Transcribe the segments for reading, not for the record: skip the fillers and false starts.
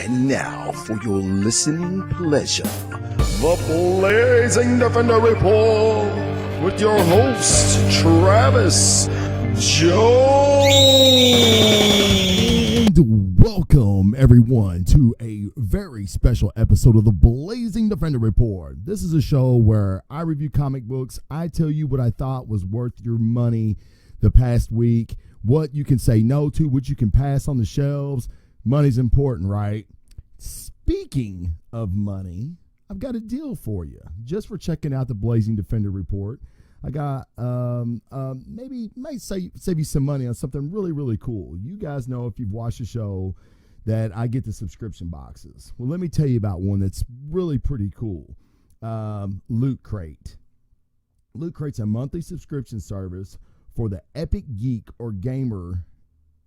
And now, for your listening pleasure, the Blazing Defender Report with your host, Travis Jones. And welcome, everyone, to a very special episode of the Blazing Defender Report. This is a show where I review comic books. I tell you what I thought was worth your money the past week, what you can say no to, what you can pass on the shelves. Money's important, right? Speaking of money, I've got a deal for you just for checking out the Blazing Defender Report. I got might save you some money on something really, really cool. You guys know, if you've watched the show, that I get the subscription boxes. Well, let me tell you about one that's really pretty cool. Loot Crate. Loot Crate's a monthly subscription service for the epic geek or gamer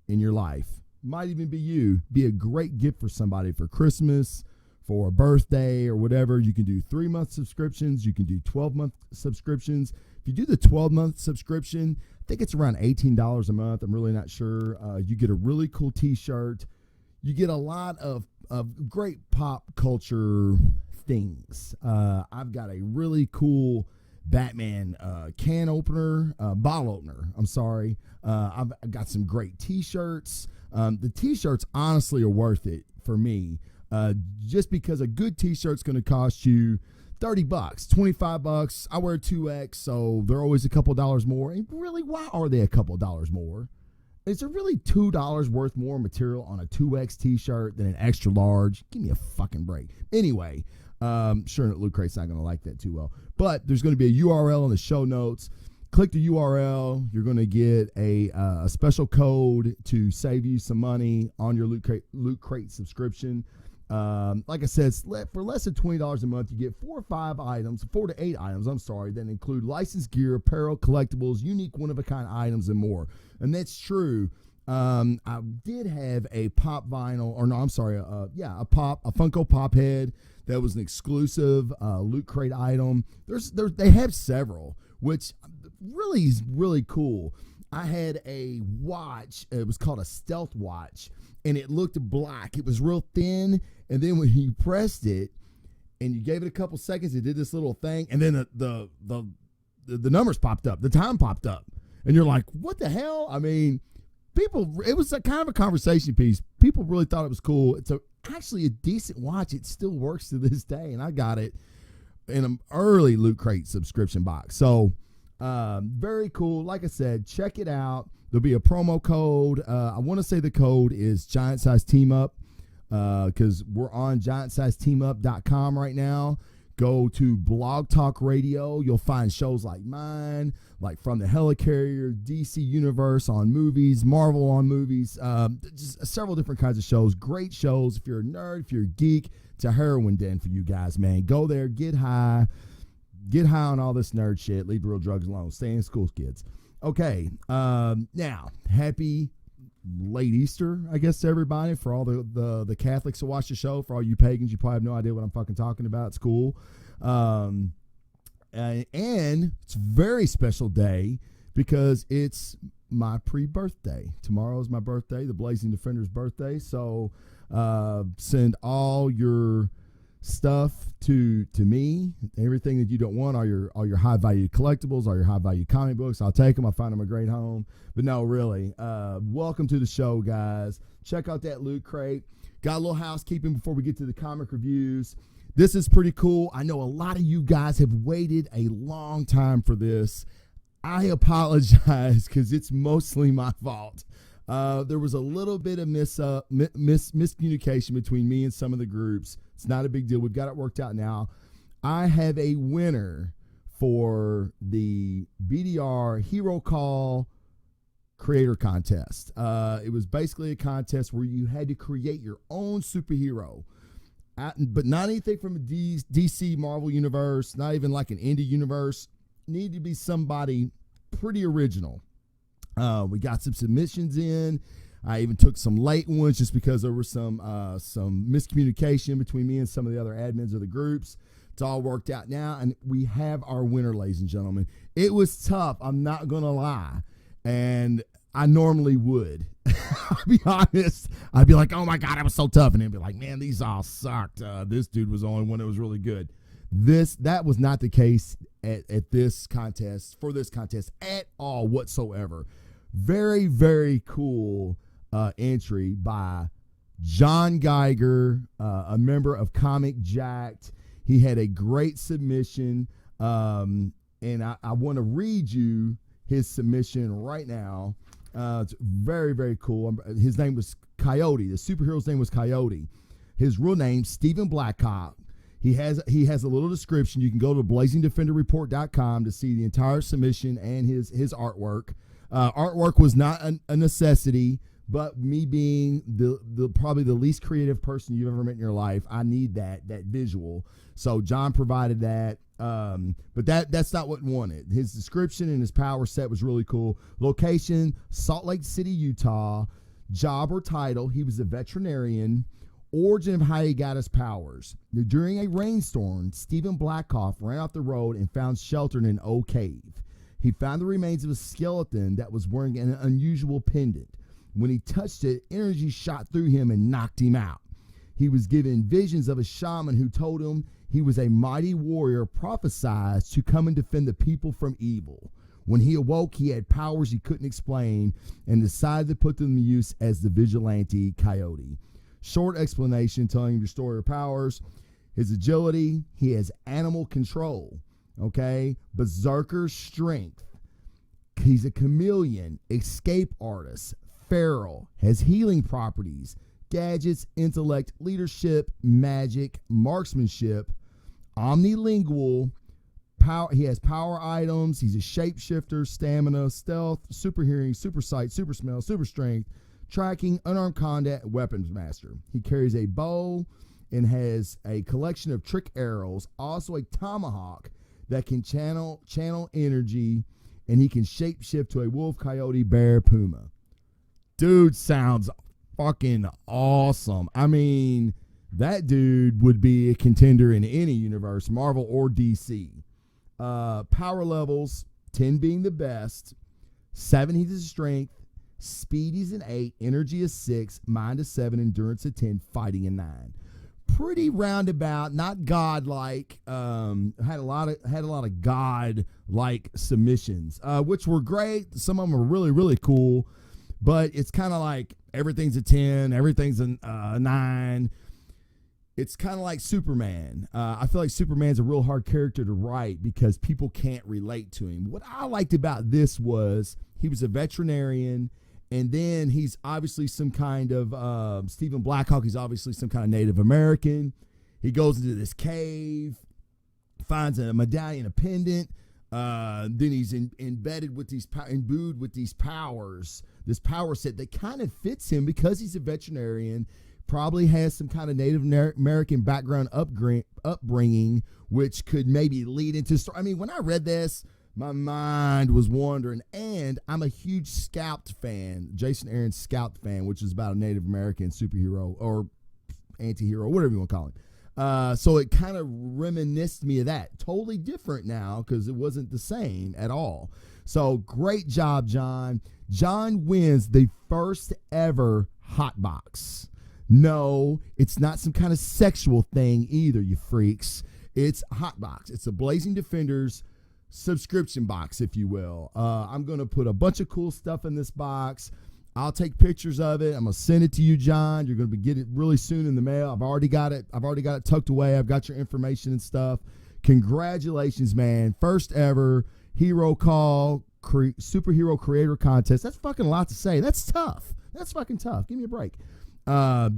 in your life. Might even be you. Be a great gift for somebody for Christmas, for a birthday, or whatever. You can do 3-month subscriptions. You can do 12-month subscriptions. If you do the 12-month subscription, I think it's around $18 a month. I'm really not sure. You get a really cool t-shirt. You get a lot of great pop culture things. I've got a really cool Batman bottle opener. I'm sorry. I've got some great t-shirts. The t-shirts honestly are worth it for me. Just because a good t-shirt's going to cost you $30, $25. I wear 2X, so they're always a couple dollars more. And really, why are they a couple dollars more? Is there really $2 worth more material on a 2X t-shirt than an extra large? Give me a fucking break. Anyway, sure, Loot Crate's not going to like that too well. But there's going to be a URL in the show notes. Click the URL. You're going to get a special code to save you some money on your Loot Crate subscription. Like I said, for less than $20 a month, you get 4 to 8 items, that include licensed gear, apparel, collectibles, unique one-of-a-kind items, and more. And that's true. I did have a pop vinyl, a Funko Pop head that was an exclusive Loot Crate item. They have several, which really is really cool. I had a watch. It was called a stealth watch, and it looked black. It was real thin, and then when you pressed it and you gave it a couple seconds, it did this little thing, and then the numbers popped up, the time popped up, and you're like, what the hell? I mean, it was a kind of a conversation piece. People really thought it was cool. It's actually a decent watch. It still works to this day, and I got it in an early Loot Crate subscription box. So very cool. Like I said, check it out. There'll be a promo code. I want to say the code is Giant Size Team Up, because we're on giantsizeteamup.com right now. Go to Blog Talk Radio. You'll find shows like mine, like From the Helicarrier, DC Universe on movies, Marvel on movies, just several different kinds of shows. Great shows. If you're a nerd, if you're a geek, it's a heroin den for you guys, man. Go there, get high on all this nerd shit. Leave the real drugs alone. Stay in school, kids. Okay, now, happy late Easter, I guess, to everybody. For all the Catholics who watch the show, for all you pagans, you probably have no idea what I'm fucking talking about. It's cool. And it's a very special day because it's my pre-birthday. Tomorrow is my birthday, the Blazing Defender's birthday. So send all your stuff to me, everything that you don't want, all your high value collectibles, all your high value comic books. I'll take them. I find them a great home. But no, really, welcome to the show, guys. Check out that Loot Crate. Got a little housekeeping before we get to the comic reviews. This is pretty cool. I know a lot of you guys have waited a long time for this. I apologize because it's mostly my fault. There was a little bit of miscommunication between me and some of the groups. It's not a big deal. We've got it worked out now. I have a winner for the BDR Hero Call creator contest. It was basically a contest where you had to create your own superhero, but not anything from a DC Marvel universe, not even like an indie universe. Need to be somebody pretty original. We got some submissions in. I even took some late ones just because there was some miscommunication between me and some of the other admins of the groups. It's all worked out now, and we have our winner, ladies and gentlemen. It was tough, I'm not going to lie, and I normally would. I'll be honest. I'd be like, oh my God, I was so tough. And they'd be like, man, these all sucked. This dude was the only one that was really good. That was not the case at this contest, for this contest at all whatsoever. Very, very cool entry by John Geiger, a member of Comic Jacked. He had a great submission, and I want to read you his submission right now. It's very, very cool. His name was Coyote. The superhero's name was Coyote. His real name, Stephen Blackhawk. He has a little description. You can go to blazingdefenderreport.com to see the entire submission and his artwork. Artwork was not a necessity, but me being the probably the least creative person you've ever met in your life, I need that visual. So John provided that. But that's not what he wanted. His description and his power set was really cool. Location, Salt Lake City, Utah. Job or title, he was a veterinarian. Origin of how he got his powers. During a rainstorm, Stephen Blackhawk ran off the road and found shelter in an old cave. He found the remains of a skeleton that was wearing an unusual pendant. When he touched it, energy shot through him and knocked him out. He was given visions of a shaman who told him he was a mighty warrior prophesied to come and defend the people from evil. When he awoke, he had powers he couldn't explain and decided to put them to use as the vigilante Coyote. Short explanation telling your story of powers. His agility, he has animal control, okay? Berserker strength. He's a chameleon, escape artist, feral, has healing properties, gadgets, intellect, leadership, magic, marksmanship, omnilingual, power. He has power items. He's a shapeshifter, stamina, stealth, super hearing, super sight, super smell, super strength, tracking, unarmed combat, weapons master. He carries a bow and has a collection of trick arrows, also a tomahawk that can channel energy, and he can shapeshift to a wolf, coyote, bear, puma. Dude sounds fucking awesome. I mean, that dude would be a contender in any universe, Marvel or DC. Power levels, 10 being the best, 7 he's his strength, speed he's an 8, energy is 6, mind is 7, endurance a 10, fighting a 9. Pretty roundabout, not godlike. Had a lot of god-like submissions, which were great. Some of them were really, really cool. But it's kind of like everything's a 10, everything's a 9. It's kind of like Superman. I feel like Superman's a real hard character to write because people can't relate to him. What I liked about this was he was a veterinarian, and then he's obviously some kind of, Stephen Blackhawk, he's obviously some kind of Native American. He goes into this cave, finds a medallion, a pendant. Then he's imbued with these powers, this power set that kind of fits him because he's a veterinarian, probably has some kind of Native American background upbringing, which could maybe lead into story. I mean, when I read this, my mind was wandering, and I'm a huge Scalped fan, Jason Aaron's Scalped fan, which is about a Native American superhero or anti-hero, whatever you want to call him. So it kind of reminisced me of that. Totally different now because it wasn't the same at all. So great job, John. John wins the first ever hot box. No, it's not some kind of sexual thing either, you freaks. It's hot box. It's a Blazing Defenders subscription box, if you will. I'm going to put a bunch of cool stuff in this box. I'll take pictures of it. I'm going to send it to you, John. You're going to get it really soon in the mail. I've already got it tucked away. I've got your information and stuff. Congratulations, man. First ever Hero Call Superhero Creator Contest. That's fucking a lot to say. That's tough. That's fucking tough. Give me a break.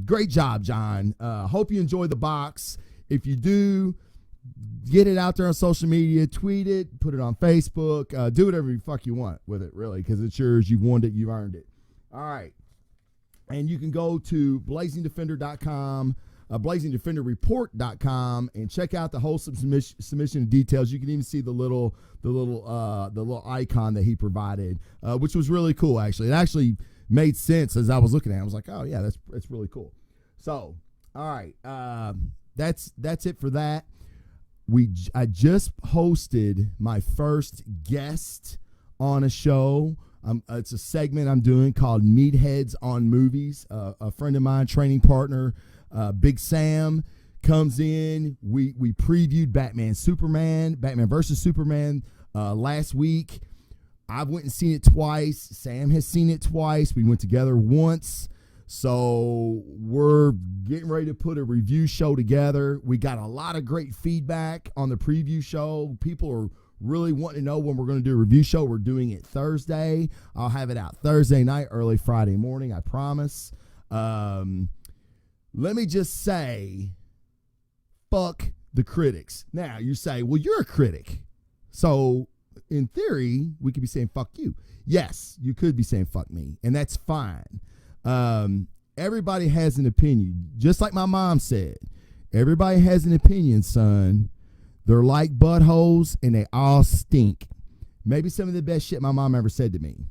Great job, John. Hope you enjoy the box. If you do, get it out there on social media, tweet it, put it on Facebook, do whatever the fuck you want with it, really, because it's yours. You've won it. You've earned it. All right. And you can go to blazingdefender.com, blazingdefenderreport.com, and check out the whole submission details. You can even see the little icon that he provided, which was really cool, actually. It actually made sense as I was looking at it. I was like, oh, yeah, that's really cool. So, all right. That's it for that. I just hosted my first guest on a show. It's a segment I'm doing called Meatheads on Movies. A friend of mine, training partner, Big Sam, comes in. We previewed Batman versus Superman last week. I've went and seen it twice. Sam has seen it twice. We went together once. So we're getting ready to put a review show together. We got a lot of great feedback on the preview show. People are really wanting to know when we're going to do a review show. We're doing it Thursday. I'll have it out Thursday night, early Friday morning, I promise. Let me just say, fuck the critics. Now, you say, well, you're a critic. So, in theory, we could be saying fuck you. Yes, you could be saying fuck me, and that's fine. Everybody has an opinion. Just like my mom said, everybody has an opinion, son. They're like buttholes, and they all stink. Maybe some of the best shit my mom ever said to me.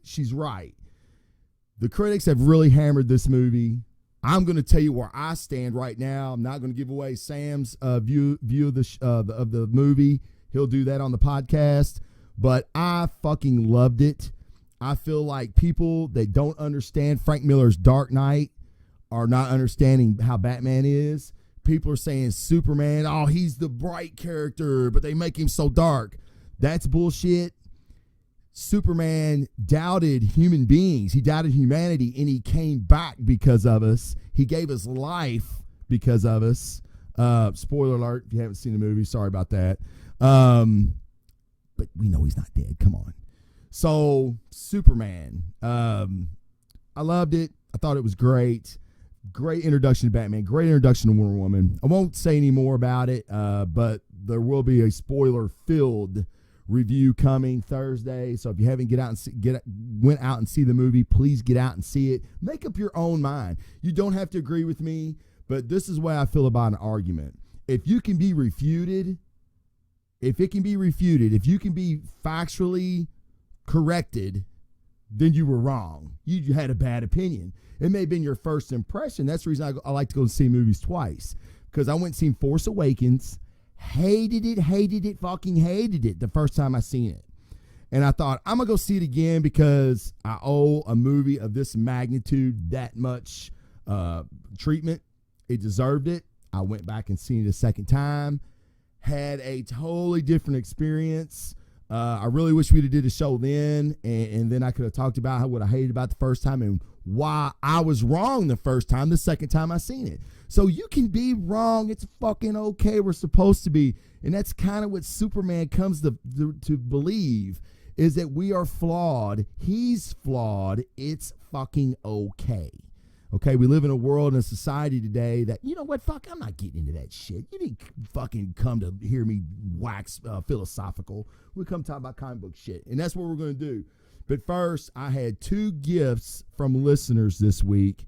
She's right. The critics have really hammered this movie. I'm going to tell you where I stand right now. I'm not going to give away Sam's view of the movie. He'll do that on the podcast. But I fucking loved it. I feel like people that don't understand Frank Miller's Dark Knight are not understanding how Batman is. People are saying Superman, oh, he's the bright character, but they make him so dark. That's bullshit. Superman doubted human beings. He doubted humanity, and he came back because of us. He gave us life because of us. Spoiler alert, if you haven't seen the movie, sorry about that. But we know he's not dead. Come on. So, Superman. I loved it. I thought it was great. Great introduction to Batman. Great introduction to Wonder Woman. I won't say any more about it, but there will be a spoiler-filled review coming Thursday. So if you haven't went out and see the movie, please get out and see it. Make up your own mind. You don't have to agree with me, but this is the way I feel about an argument. If you can be refuted, if you can be factually corrected, then you were wrong. You had a bad opinion. It may have been your first impression. That's the reason I like to go and see movies twice, because I went and seen Force Awakens, hated it, fucking hated it the first time I seen it. And I thought, I'm going to go see it again because I owe a movie of this magnitude that much treatment. It deserved it. I went back and seen it a second time, had a totally different experience. I really wish we'd have did a show then, and then I could have talked about what I hated about the first time and why I was wrong the first time, the second time I seen it. So you can be wrong. It's fucking okay. We're supposed to be. And that's kind of what Superman comes to believe, is that we are flawed. He's flawed. It's fucking okay. Okay, we live in a world and a society today that, you know what, fuck, I'm not getting into that shit. You didn't fucking come to hear me wax philosophical. We come talk about comic book shit, and that's what we're going to do. But first, I had 2 gifts from listeners this week.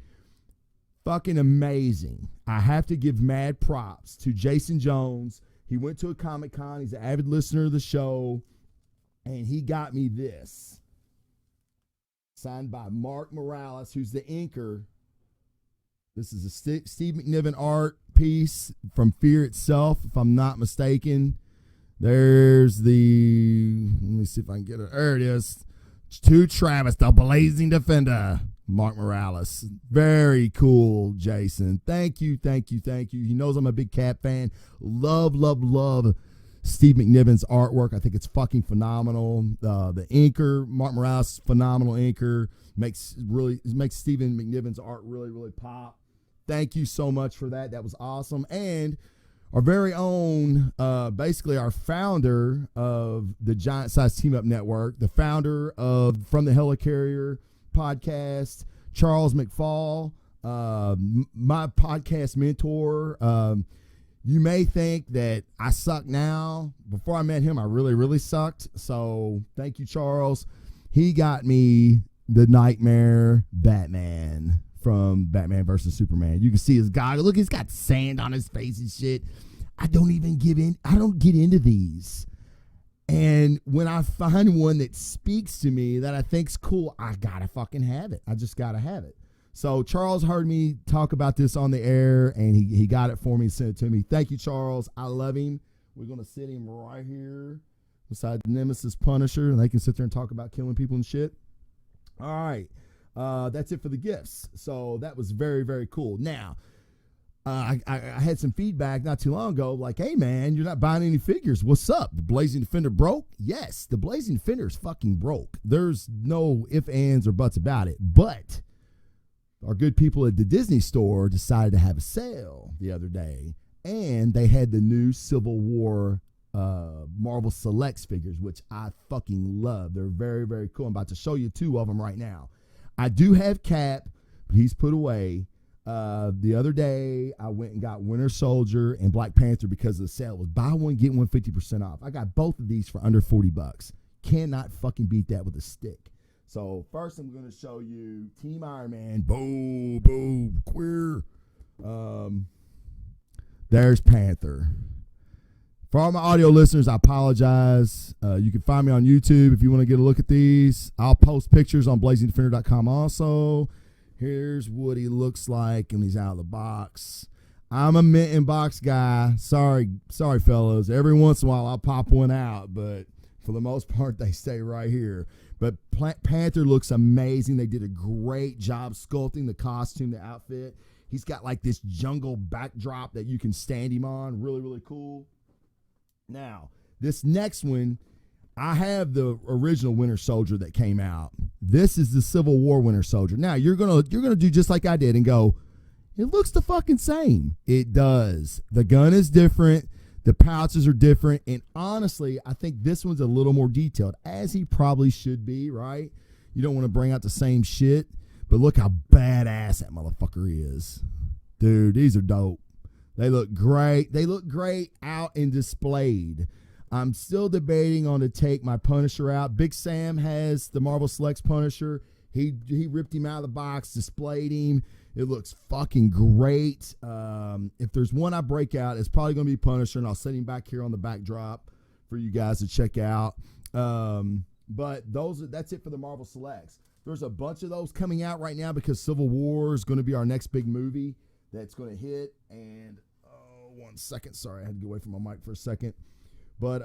Fucking amazing. I have to give mad props to Jason Jones. He went to a Comic-Con. He's an avid listener of the show, and he got me this. Signed by Mark Morales, who's the inker. This is a Steve McNiven art piece from Fear Itself, if I'm not mistaken. There's let me see if I can get it. There it is. To Travis, the Blazing Defender, Mark Morales. Very cool, Jason. Thank you. He knows I'm a big Cat fan. Love Steve McNiven's artwork. I think it's fucking phenomenal. The inker, Mark Morales, phenomenal inker. Makes Stephen McNiven's art really pop. Thank you so much for that. That was awesome. And our very own, basically our founder of the Giant Size Team Up Network, the founder of From the Helicarrier podcast, Charles Mcfall, my podcast mentor. You may think that I suck now. Before I met him, I really sucked. So thank you, Charles. He got me the Nightmare Batman from Batman versus Superman. You can see his guy. Look, he's got sand on his face and shit. I don't get into these. And when I find one that speaks to me that I think's cool, I gotta fucking have it. I just gotta have it. So Charles heard me talk about this on the air, and he got it for me and sent it to me. Thank you, Charles. I love him. We're gonna sit him right here. besides Nemesis Punisher, and they can sit there and talk about killing people and shit. All right. That's it for the gifts. So that was very, very cool. Now, I had some feedback not too long ago, like, hey, man, you're not buying any figures. What's up? The Blazing Defender broke? Yes, the Blazing Defender is fucking broke. There's no ifs, ands, or buts about it. But our good people at the Disney store decided to have a sale the other day, and they had the new Civil War Marvel Selects figures, which I fucking love. They're very, very cool. I'm about to show you 2 of them right now. I do have Cap, but he's put away. The other day, I went and got Winter Soldier and Black Panther because of the sale. It was buy one, get one 50% off. I got both of these for under $40. Cannot fucking beat that with a stick. So first, I'm going to show you Team Iron Man. Boo, boo, queer. There's Panther. For all my audio listeners, I apologize. You can find me on YouTube if you want to get a look at these. I'll post pictures on blazingdefender.com also. Here's what he looks like when he's out of the box. I'm a mint in box guy. Sorry, fellas. Every once in a while, I'll pop one out, but for the most part, they stay right here. But Panther looks amazing. They did a great job sculpting the costume, the outfit. He's got like this jungle backdrop that you can stand him on. Really, really cool. Now, this next one, I have the original Winter Soldier that came out. This is the Civil War Winter Soldier. Now, you're gonna do just like I did and go, it looks the fucking same. It does. The gun is different. The pouches are different. And honestly, I think this one's a little more detailed, as he probably should be, right? You don't want to bring out the same shit. But look how badass that motherfucker is. Dude, these are dope. They look great. They look great out and displayed. I'm still debating on to take my Punisher out. Big Sam has the Marvel Selects Punisher. He ripped him out of the box, displayed him. It looks fucking great. If there's one I break out, it's probably going to be Punisher, and I'll set him back here on the backdrop for you guys to check out. But that's it for the Marvel Selects. There's a bunch of those coming out right now because Civil War is going to be our next big movie that's going to hit. And 1 second. Sorry, I had to get away from my mic for a second. But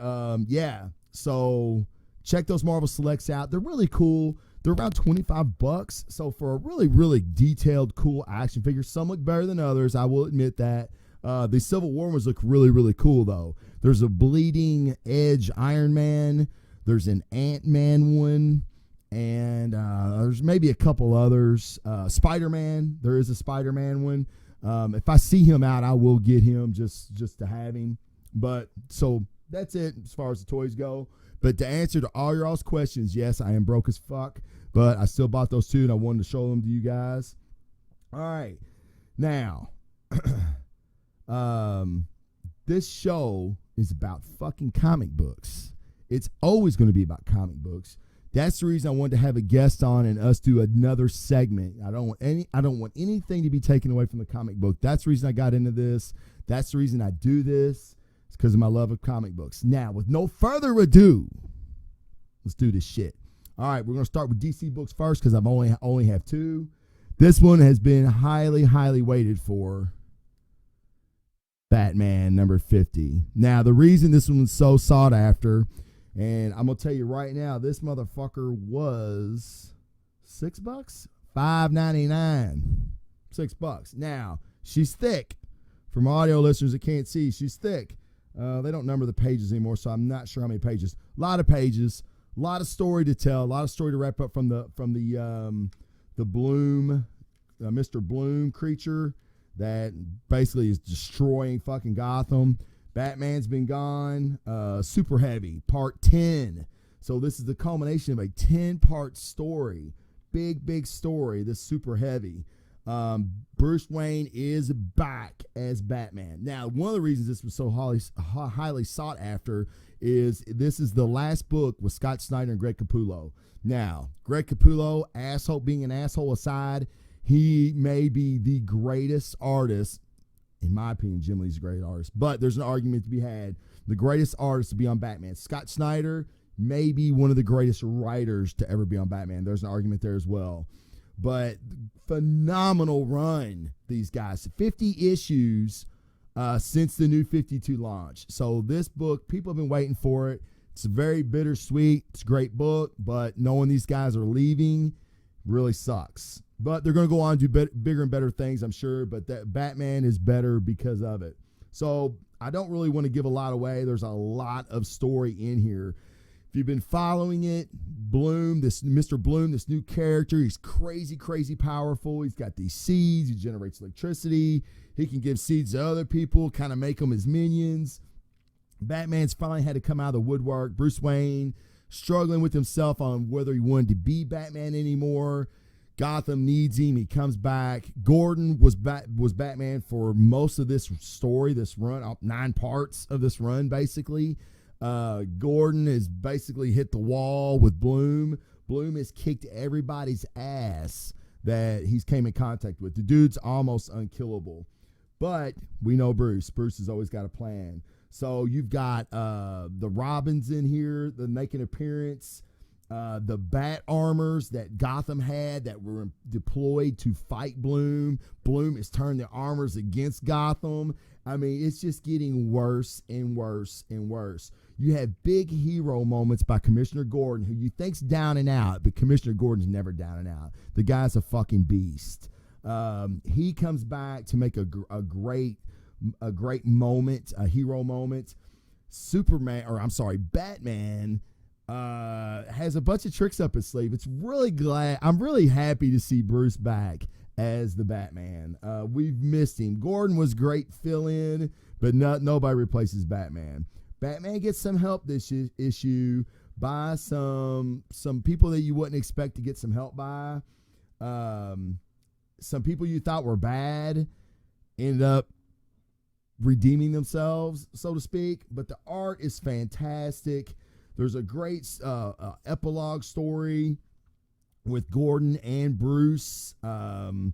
yeah, so check those Marvel Selects out. They're really cool. They're around $25. So for a really, really detailed, cool action figure, some look better than others. I will admit that. The Civil War ones look really, really cool, though. There's a Bleeding Edge Iron Man. There's an Ant-Man one. And there's maybe a couple others. Spider-Man. There is a Spider-Man one. If I see him out, I will get him just to have him. But so that's it as far as the toys go. But to answer to all your all's questions, yes, I am broke as fuck, but I still bought those 2 and I wanted to show them to you guys. All right. Now, this show is about fucking comic books. It's always going to be about comic books. That's the reason I wanted to have a guest on and us do another segment. I don't want anything to be taken away from the comic book. That's the reason I got into this. That's the reason I do this. It's because of my love of comic books. Now, with no further ado, let's do this shit. All right, we're going to start with DC books first because I've only have 2. This one has been highly, highly waited for. Batman number 50. Now, the reason this one was so sought after, and I'm going to tell you right now, this motherfucker was $6? $5.99. $6. Now, she's thick. For my audio listeners that can't see, she's thick. They don't number the pages anymore, so I'm not sure how many pages. A lot of pages, a lot of story to tell, a lot of story to wrap up from the Bloom, Mr. Bloom creature that basically is destroying fucking Gotham. Batman's been gone. Super Heavy, part 10. So this is the culmination of a 10-part story. Big story, this Super Heavy. Bruce Wayne is back as Batman. Now, one of the reasons this was so highly sought after is this is the last book with Scott Snyder and Greg Capullo. Now, Greg Capullo, being an asshole aside, he may be the greatest artist. In my opinion, Jim Lee's a great artist, but there's an argument to be had. The greatest artist to be on Batman. Scott Snyder may be one of the greatest writers to ever be on Batman. There's an argument there as well. But phenomenal run, these guys. 50 issues since the new 52 launch. So this book, people have been waiting for it. It's very bittersweet. It's a great book, but knowing these guys are leaving really sucks. But they're going to go on to do bigger and better things, I'm sure. But that Batman is better because of it. So I don't really want to give a lot away. There's a lot of story in here. If you've been following it, Bloom, this Mr. Bloom, this new character, he's crazy, crazy powerful. He's got these seeds. He generates electricity. He can give seeds to other people, kind of make them his minions. Batman's finally had to come out of the woodwork. Bruce Wayne struggling with himself on whether he wanted to be Batman anymore. Gotham needs him. He comes back. Gordon was Batman for most of this story, this run, 9 parts of this run, basically. Gordon has basically hit the wall with Bloom. Bloom has kicked everybody's ass that he's came in contact with. The dude's almost unkillable. But we know Bruce. Bruce has always got a plan. So you've got the Robins in here, the making appearance. The bat armors that Gotham had that were deployed to fight Bloom. Bloom has turned their armors against Gotham. I mean, it's just getting worse and worse and worse. You have big hero moments by Commissioner Gordon, who you think's down and out, but Commissioner Gordon's never down and out. The guy's a fucking beast. He comes back to make a great moment, a hero moment. Batman has a bunch of tricks up his sleeve. I'm really happy to see Bruce back as the Batman. We've missed him. Gordon was great fill-in, but nobody replaces Batman. Batman gets some help this issue by some people that you wouldn't expect to get some help by. Some people you thought were bad ended up redeeming themselves, so to speak. But the art is fantastic. There's a great epilogue story with Gordon and Bruce kind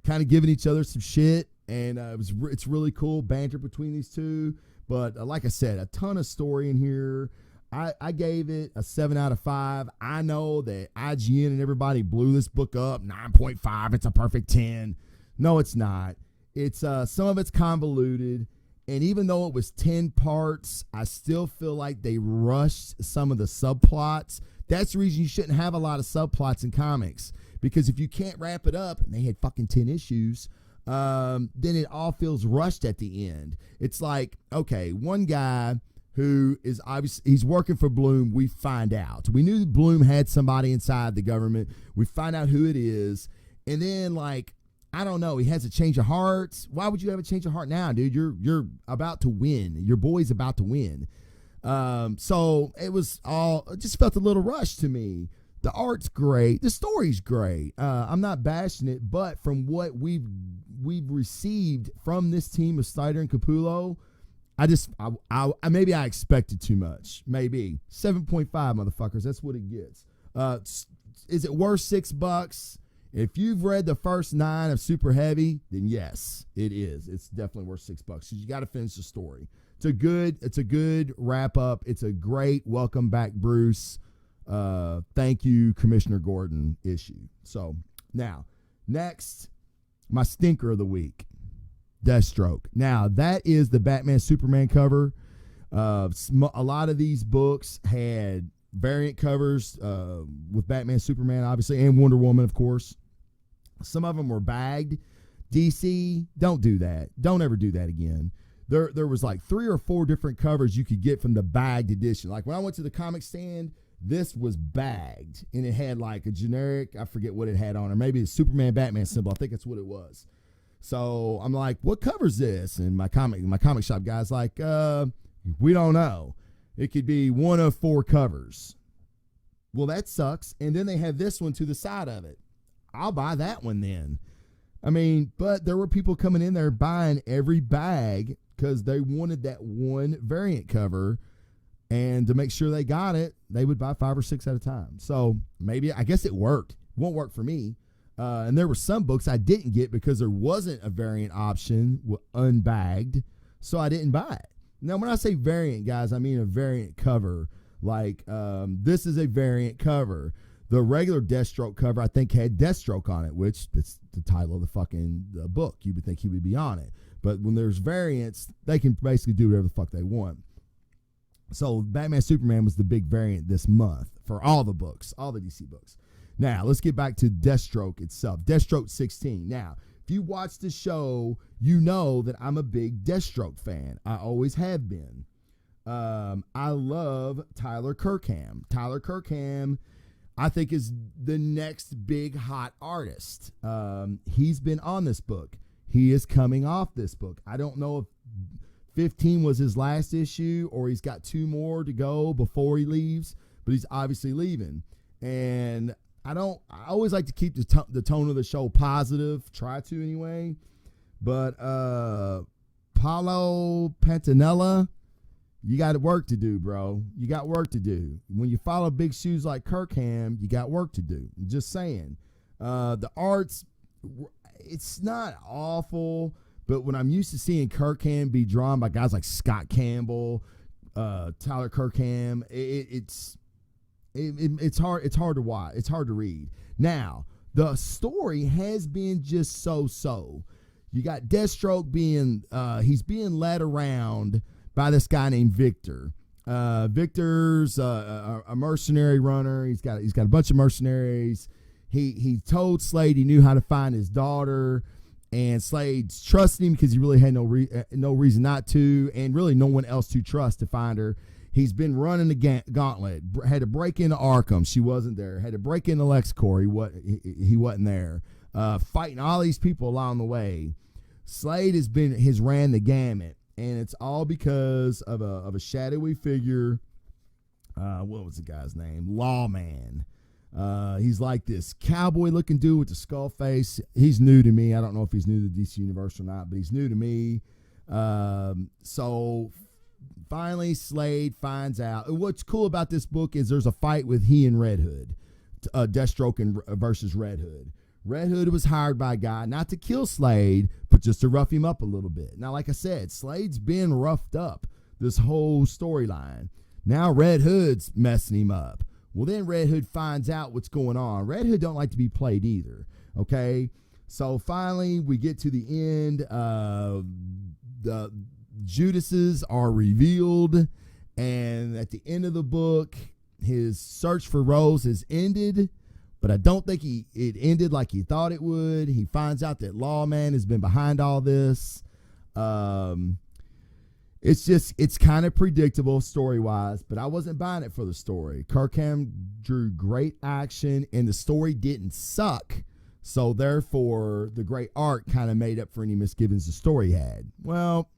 of giving each other some shit, and it's really cool banter between these two. But like I said, a ton of story in here. I gave it a 7 out of 5. I know that IGN and everybody blew this book up 9.5. It's a perfect 10. No, it's not. It's some of it's convoluted. And even though it was 10 parts, I still feel like they rushed some of the subplots. That's the reason you shouldn't have a lot of subplots in comics. Because if you can't wrap it up, and they had fucking 10 issues, then it all feels rushed at the end. It's like, okay, one guy who is obviously, he's working for Bloom, we find out. We knew that Bloom had somebody inside the government. We find out who it is. And then, like, I don't know, he has a change of heart. Why would you have a change of heart now, dude? You're about to win. Your boy's about to win. So it just felt a little rushed to me. The art's great. The story's great. I'm not bashing it, but from what we've received from this team of Snyder and Capullo, maybe I expected too much. Maybe 7.5, motherfuckers. That's what it gets. Is it worth $6? If you've read the first 9 of Super Heavy, then yes, it is. It's definitely worth $6 because you got to finish the story. It's a good wrap up. It's a great welcome back, Bruce. Thank you, Commissioner Gordon issue. So now, next, my stinker of the week, Deathstroke. Now that is the Batman Superman cover. A lot of these books had variant covers with Batman, Superman, obviously, and Wonder Woman, of course. Some of them were bagged. DC, don't do that. Don't ever do that again. There was like 3 or 4 different covers you could get from the bagged edition. Like when I went to the comic stand, this was bagged, and it had like a generic, I forget what it had on, or maybe a Superman Batman symbol. I think that's what it was. So I'm like, what covers this? And my comic shop guy's like, we don't know. It could be one of 4 covers. Well, that sucks. And then they have this one to the side of it. I'll buy that one then. I mean, but there were people coming in there buying every bag because they wanted that one variant cover. And to make sure they got it, they would buy 5 or 6 at a time. So maybe, I guess it worked. It won't work for me. And there were some books I didn't get because there wasn't a variant option unbagged. So I didn't buy it. Now, when I say variant, guys, I mean a variant cover. Like, this is a variant cover. The regular Deathstroke cover, I think, had Deathstroke on it, which it's the title of the fucking book. You would think he would be on it. But when there's variants, they can basically do whatever the fuck they want. So Batman Superman was the big variant this month for all the books, all the DC books. Now, let's get back to Deathstroke itself. Deathstroke 16. Now, if you watch the show, you know that I'm a big Deathstroke fan. I always have been. I love Tyler Kirkham. Tyler Kirkham, I think, is the next big hot artist. He's been on this book. He is coming off this book. I don't know if 15 was his last issue or he's got 2 more to go before he leaves, but he's obviously leaving. And I always like to keep the tone of the show positive, try to anyway. But Paulo Pantanella, you got work to do, bro. You got work to do. When you follow big shoes like Kirkham, you got work to do. I'm just saying. The art's, it's not awful, but when I'm used to seeing Kirkham be drawn by guys like Scott Campbell, Tyler Kirkham, it's hard. It's hard to watch. It's hard to read. Now, the story has been just so. You got Deathstroke he's being led around by this guy named Victor. Victor's a mercenary runner. He's got a bunch of mercenaries. He told Slade he knew how to find his daughter, and Slade's trusting him because he really had no reason not to, and really no one else to trust to find her. He's been running the gauntlet. Had to break into Arkham. She wasn't there. Had to break into LexCorp. He wasn't there. Fighting all these people along the way. Slade has ran the gamut, and it's all because of a shadowy figure. What was the guy's name? Lawman. He's like this cowboy-looking dude with the skull face. He's new to me. I don't know if he's new to the DC Universe or not, but he's new to me. So finally, Slade finds out. And what's cool about this book is there's a fight with he and Red Hood, Deathstroke versus Red Hood. Red Hood was hired by a guy not to kill Slade, but just to rough him up a little bit. Now, like I said, Slade's been roughed up this whole storyline. Now Red Hood's messing him up. Well, then Red Hood finds out what's going on. Red Hood don't like to be played either, okay? So finally, we get to the end. The Judases are revealed, and at the end of the book, his search for Rose has ended, but I don't think it ended like he thought it would. He finds out that Lawman has been behind all this. It's kind of predictable story-wise, but I wasn't buying it for the story. Kirkham drew great action, and the story didn't suck, so therefore the great art kind of made up for any misgivings the story had. Well,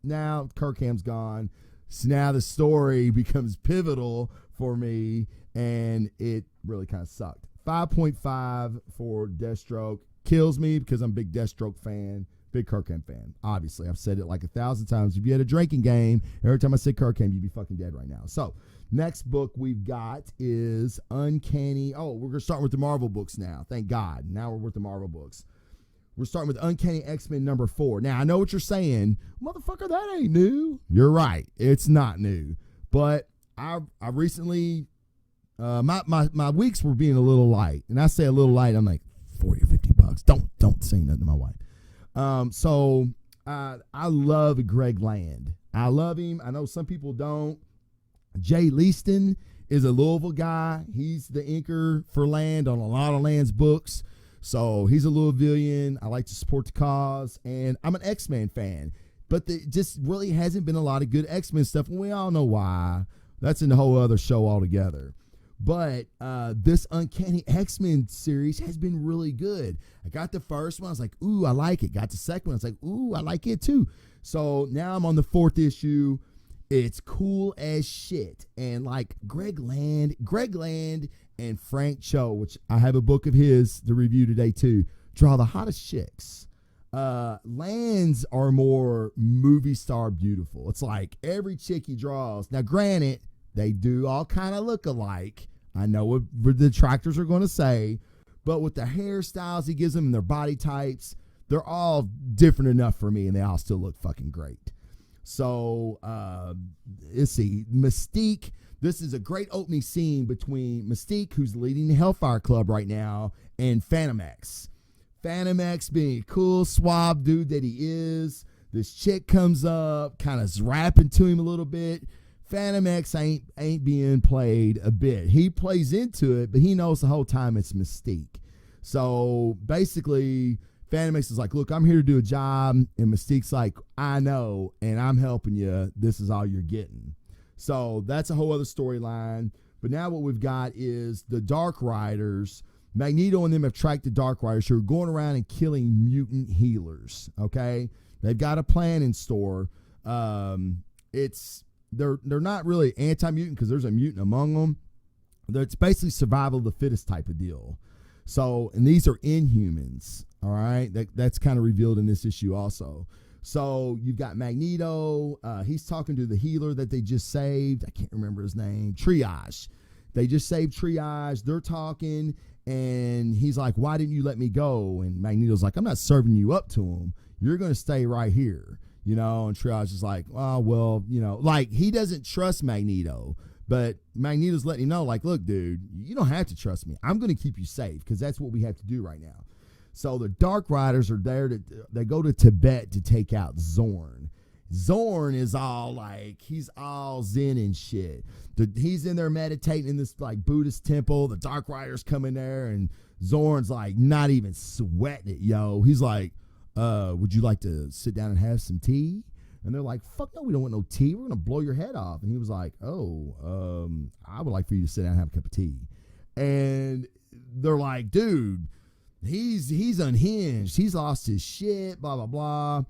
now Kirkham's gone, so now the story becomes pivotal for me, and it really kind of sucked. 5.5 for Deathstroke. Kills me because I'm a big Deathstroke fan. Big Kirkham fan. Obviously, I've said it like 1,000 times. If you had a drinking game, every time I said Kirkham, you'd be fucking dead right now. So, next book we've got is Uncanny. Oh, we're going to start with the Marvel books now. Thank God. Now we're with the Marvel books. We're starting with Uncanny X-Men number 4. Now, I know what you're saying. Motherfucker, that ain't new. You're right. It's not new. But I recently, my weeks were being a little light. And I say a little light, I'm like, 40 or 50 bucks. Don't say nothing to my wife. So I love Greg Land. I love him. I know some people don't. Jay Leaston is a Louisville guy. He's the inker for Land on a lot of Land's books. So he's a Louisvillian. I like to support the cause, and I'm an X-Men fan. But there just really hasn't been a lot of good X-Men stuff, and we all know why. That's in the whole other show altogether. But this Uncanny X-Men series has been really good. I got the first one. I was like, ooh, I like it. Got the second one. I was like, ooh, I like it too. So now I'm on the 4th issue. It's cool as shit. And like Greg Land and Frank Cho, which I have a book of his to review today too, draw the hottest chicks. Lands are more movie star beautiful. It's like every chick he draws. Now, granted, they do all kind of look alike. I know what the detractors are going to say, but with the hairstyles he gives them and their body types, they're all different enough for me, and they all still look fucking great. So, let's see. Mystique. This is a great opening scene between Mystique, who's leading the Hellfire Club right now, and Phantom X. Phantom X being a cool, suave dude that he is. This chick comes up, kind of rapping to him a little bit. Phantom X ain't being played a bit. He plays into it, but he knows the whole time it's Mystique. So basically, Phantom X is like, look, I'm here to do a job. And Mystique's like, I know, and I'm helping you. This is all you're getting. So that's a whole other storyline. But now what we've got is the Dark Riders. Magneto and them have tracked the Dark Riders who are going around and killing mutant healers. Okay? They've got a plan in store. They're not really anti-mutant because there's a mutant among them. It's basically survival of the fittest type of deal. So, and these are Inhumans, all right? That's kind of revealed in this issue also. So you've got Magneto. He's talking to the healer that they just saved. I can't remember his name. Triage. They just saved Triage. They're talking, and he's like, why didn't you let me go? And Magneto's like, I'm not serving you up to him. You're going to stay right here. You know, and Triage is like, oh, well, you know, like he doesn't trust Magneto, but Magneto's letting him know, like, look, dude, you don't have to trust me. I'm going to keep you safe because that's what we have to do right now. So the Dark Riders are there they go to Tibet to take out Zorn. Zorn is all like, he's all zen and shit. He's in there meditating in this like Buddhist temple. The Dark Riders come in there and Zorn's like not even sweating it, yo. He's like, would you like to sit down and have some tea? And they're like, fuck no, we don't want no tea. We're going to blow your head off. And he was like, I would like for you to sit down and have a cup of tea. And they're like, dude, he's unhinged. He's lost his shit, blah, blah, blah.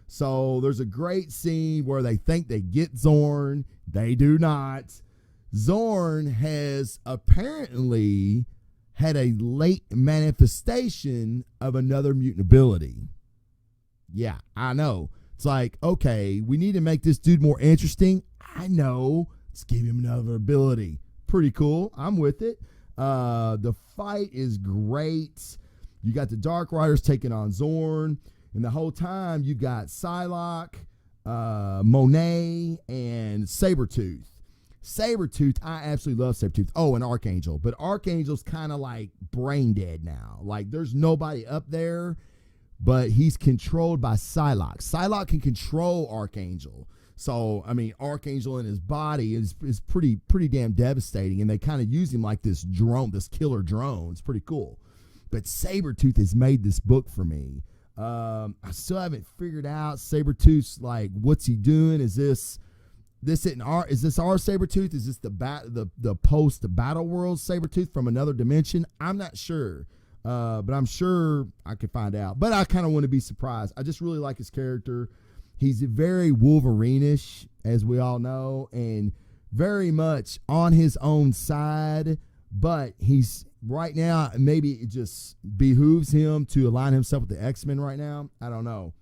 So there's a great scene where they think they get Zorn. They do not. Zorn has apparently had a late manifestation of another mutant ability. Yeah, I know. It's like, okay, we need to make this dude more interesting. I know. Let's give him another ability. Pretty cool. I'm with it. The fight is great. You got the Dark Riders taking on Zorn. And the whole time you got Psylocke, Monet, and Sabretooth. Sabretooth, I absolutely love Sabretooth. Oh, and Archangel. But Archangel's kind of like brain dead now. Like there's nobody up there, but he's controlled by Psylocke. Psylocke can control Archangel. So, I mean, Archangel in his body is pretty damn devastating. And they kind of use him like this drone, this killer drone. It's pretty cool. But Sabretooth has made this book for me. I still haven't figured out Sabretooth's like, what's he doing? Is this our Sabretooth? Is this the post battle world Sabretooth from another dimension? I'm not sure. But I'm sure I could find out. But I kind of want to be surprised. I just really like his character. He's very Wolverine-ish, as we all know, and very much on his own side. But he's right now, maybe it just behooves him to align himself with the X-Men right now. I don't know.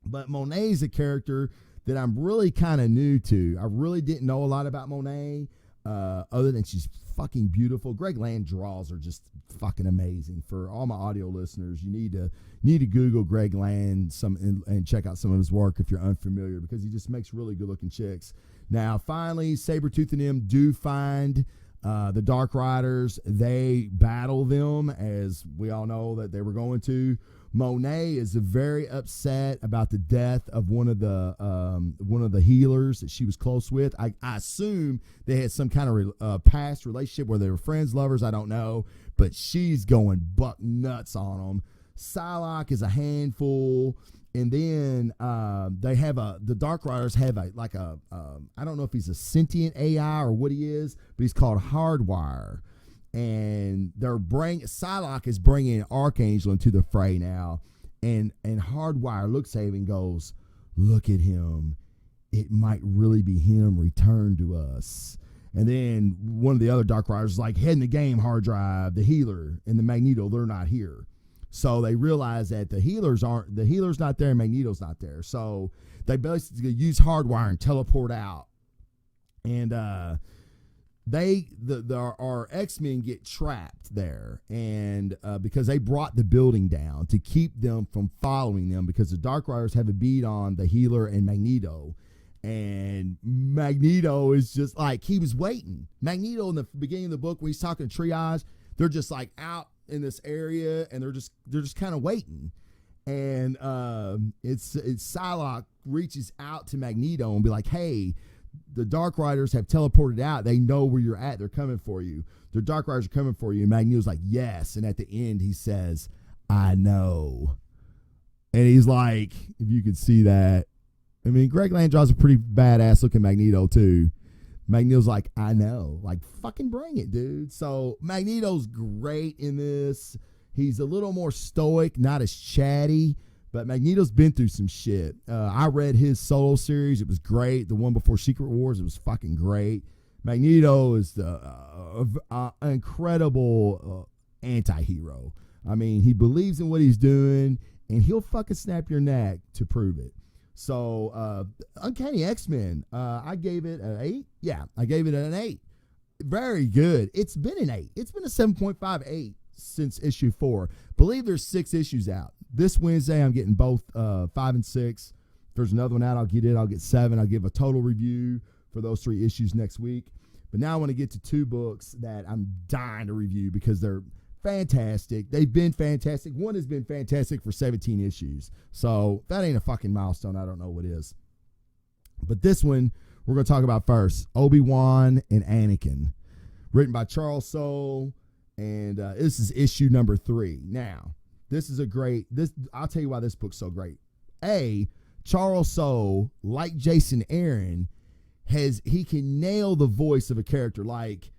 But Monet's a character that I'm really kind of new to. I really didn't know a lot about Monet, other than she's fucking beautiful. Greg Land draws are just fucking amazing. For all my audio listeners, you need to Google Greg Land and check out some of his work if you're unfamiliar, because he just makes really good looking chicks. Now, finally, Sabretooth and them do find the Dark Riders. They battle them, as we all know that they were going to. Monet is very upset about the death of one of the healers that she was close with. I assume they had some kind of past relationship where they were friends, lovers. I don't know, but she's going buck nuts on them. Psylocke is a handful, and then the Dark Riders have I don't know if he's a sentient AI or what he is, but he's called Hardwire. And Psylocke is bringing Archangel into the fray now, and Hardwire looks at him and goes, "Look at him. It might really be him returned to us." And then one of the other Dark Riders is like, "Head in the game, Hard Drive, the healer and the Magneto, they're not here." So they realize that the healer's not there and Magneto's not there. So they basically use Hardwire and teleport out, and our X-Men get trapped there, and because they brought the building down to keep them from following them, because the Dark Riders have a beat on the healer and Magneto, and Magneto is just like, he was waiting. Magneto in the beginning of the book when he's talking to Triage, they're just like out in this area, and they're just kind of waiting, and it's Psylocke reaches out to Magneto and be like, "Hey, the Dark Riders have teleported out. They know where you're at. They're coming for you. The Dark Riders are coming for you. And Magneto's like, yes. And at the end, he says, I know. And he's like, if you could see that. I mean, Greg Land draws a pretty badass looking Magneto, too. Magneto's like, I know. Like, fucking bring it, dude. So Magneto's great in this. He's a little more stoic, not as chatty. But Magneto's been through some shit. I read his solo series. It was great. The one before Secret Wars, it was fucking great. Magneto is the incredible anti-hero. I mean, he believes in what he's doing, and he'll fucking snap your neck to prove it. So, Uncanny X-Men, I gave it an 8. Yeah, I gave it an 8. Very good. It's been an 8. It's been a 7.58 since issue 4. Believe there's 6 issues out. This Wednesday, I'm getting both 5 and 6. If there's another one out, I'll get it. I'll get 7. I'll give a total review for those 3 issues next week. But now I want to get to 2 books that I'm dying to review because they're fantastic. They've been fantastic. One has been fantastic for 17 issues. So that ain't a fucking milestone. I don't know what is. But this one we're going to talk about first. Obi Wan and Anakin. Written by Charles Soule. And this is issue number 3. Now, this is a great, I'll tell you why this book's so great. Charles Soule, like Jason Aaron, he can nail the voice of a character. Like,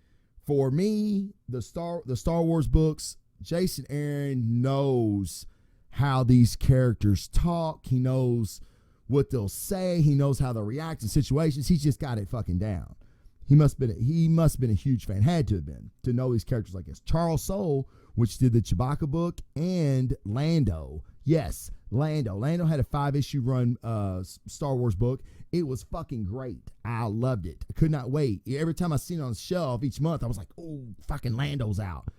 for me, the Star Wars books, Jason Aaron knows how these characters talk. He knows what they'll say. He knows how they'll react in situations. He's just got it fucking down. He must have been a huge fan, had to have been, to know these characters like this. Charles Soule, which did the Chewbacca book, and Lando. Yes, Lando. Lando had a 5-issue run Star Wars book. It was fucking great. I loved it. I could not wait. Every time I seen it on the shelf each month, I was like, oh, fucking Lando's out.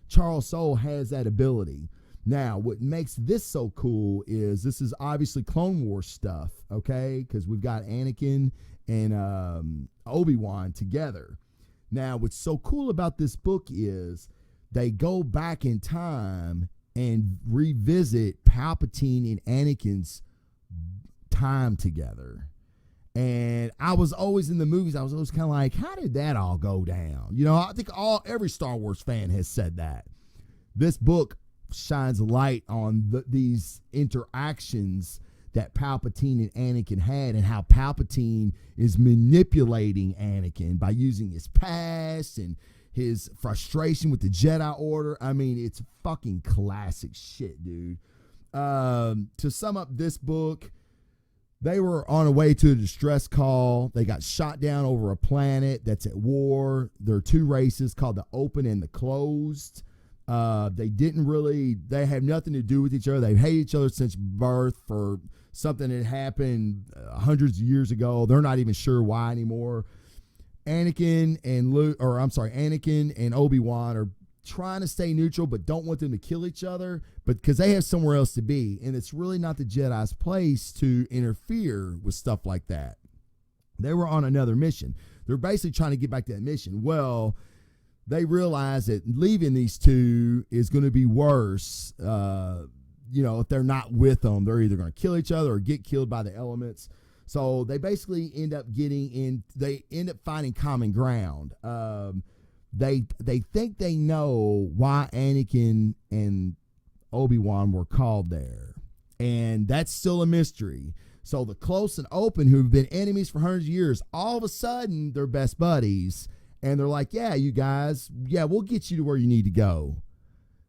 Charles Soule has that ability. Now, what makes this so cool is this is obviously Clone Wars stuff, okay? Because we've got Anakin and Obi-Wan together. Now, what's so cool about this book is they go back in time and revisit Palpatine and Anakin's time together. And I was always in the movies, I was always kind of like, how did that all go down? You know, I think every Star Wars fan has said that. This book shines light on these interactions that Palpatine and Anakin had, and how Palpatine is manipulating Anakin by using his past and his frustration with the Jedi Order. I mean, it's fucking classic shit, dude. To sum up this book, they were on a way to a distress call. They got shot down over a planet that's at war. There are 2 races called the Open and the Closed. They have nothing to do with each other. They've hated each other since birth for something that happened hundreds of years ago. They're not even sure why anymore. Anakin and Obi-Wan are trying to stay neutral, but don't want them to kill each other, but because they have somewhere else to be. And it's really not the Jedi's place to interfere with stuff like that. They were on another mission. They're basically trying to get back to that mission. Well, they realize that leaving these 2 is going to be worse. If they're not with them, they're either going to kill each other or get killed by the elements. So they basically end up finding common ground. They think they know why Anakin and Obi-Wan were called there. And that's still a mystery. So the Close and Open, who've been enemies for hundreds of years, all of a sudden they're best buddies. And they're like, yeah, you guys, we'll get you to where you need to go.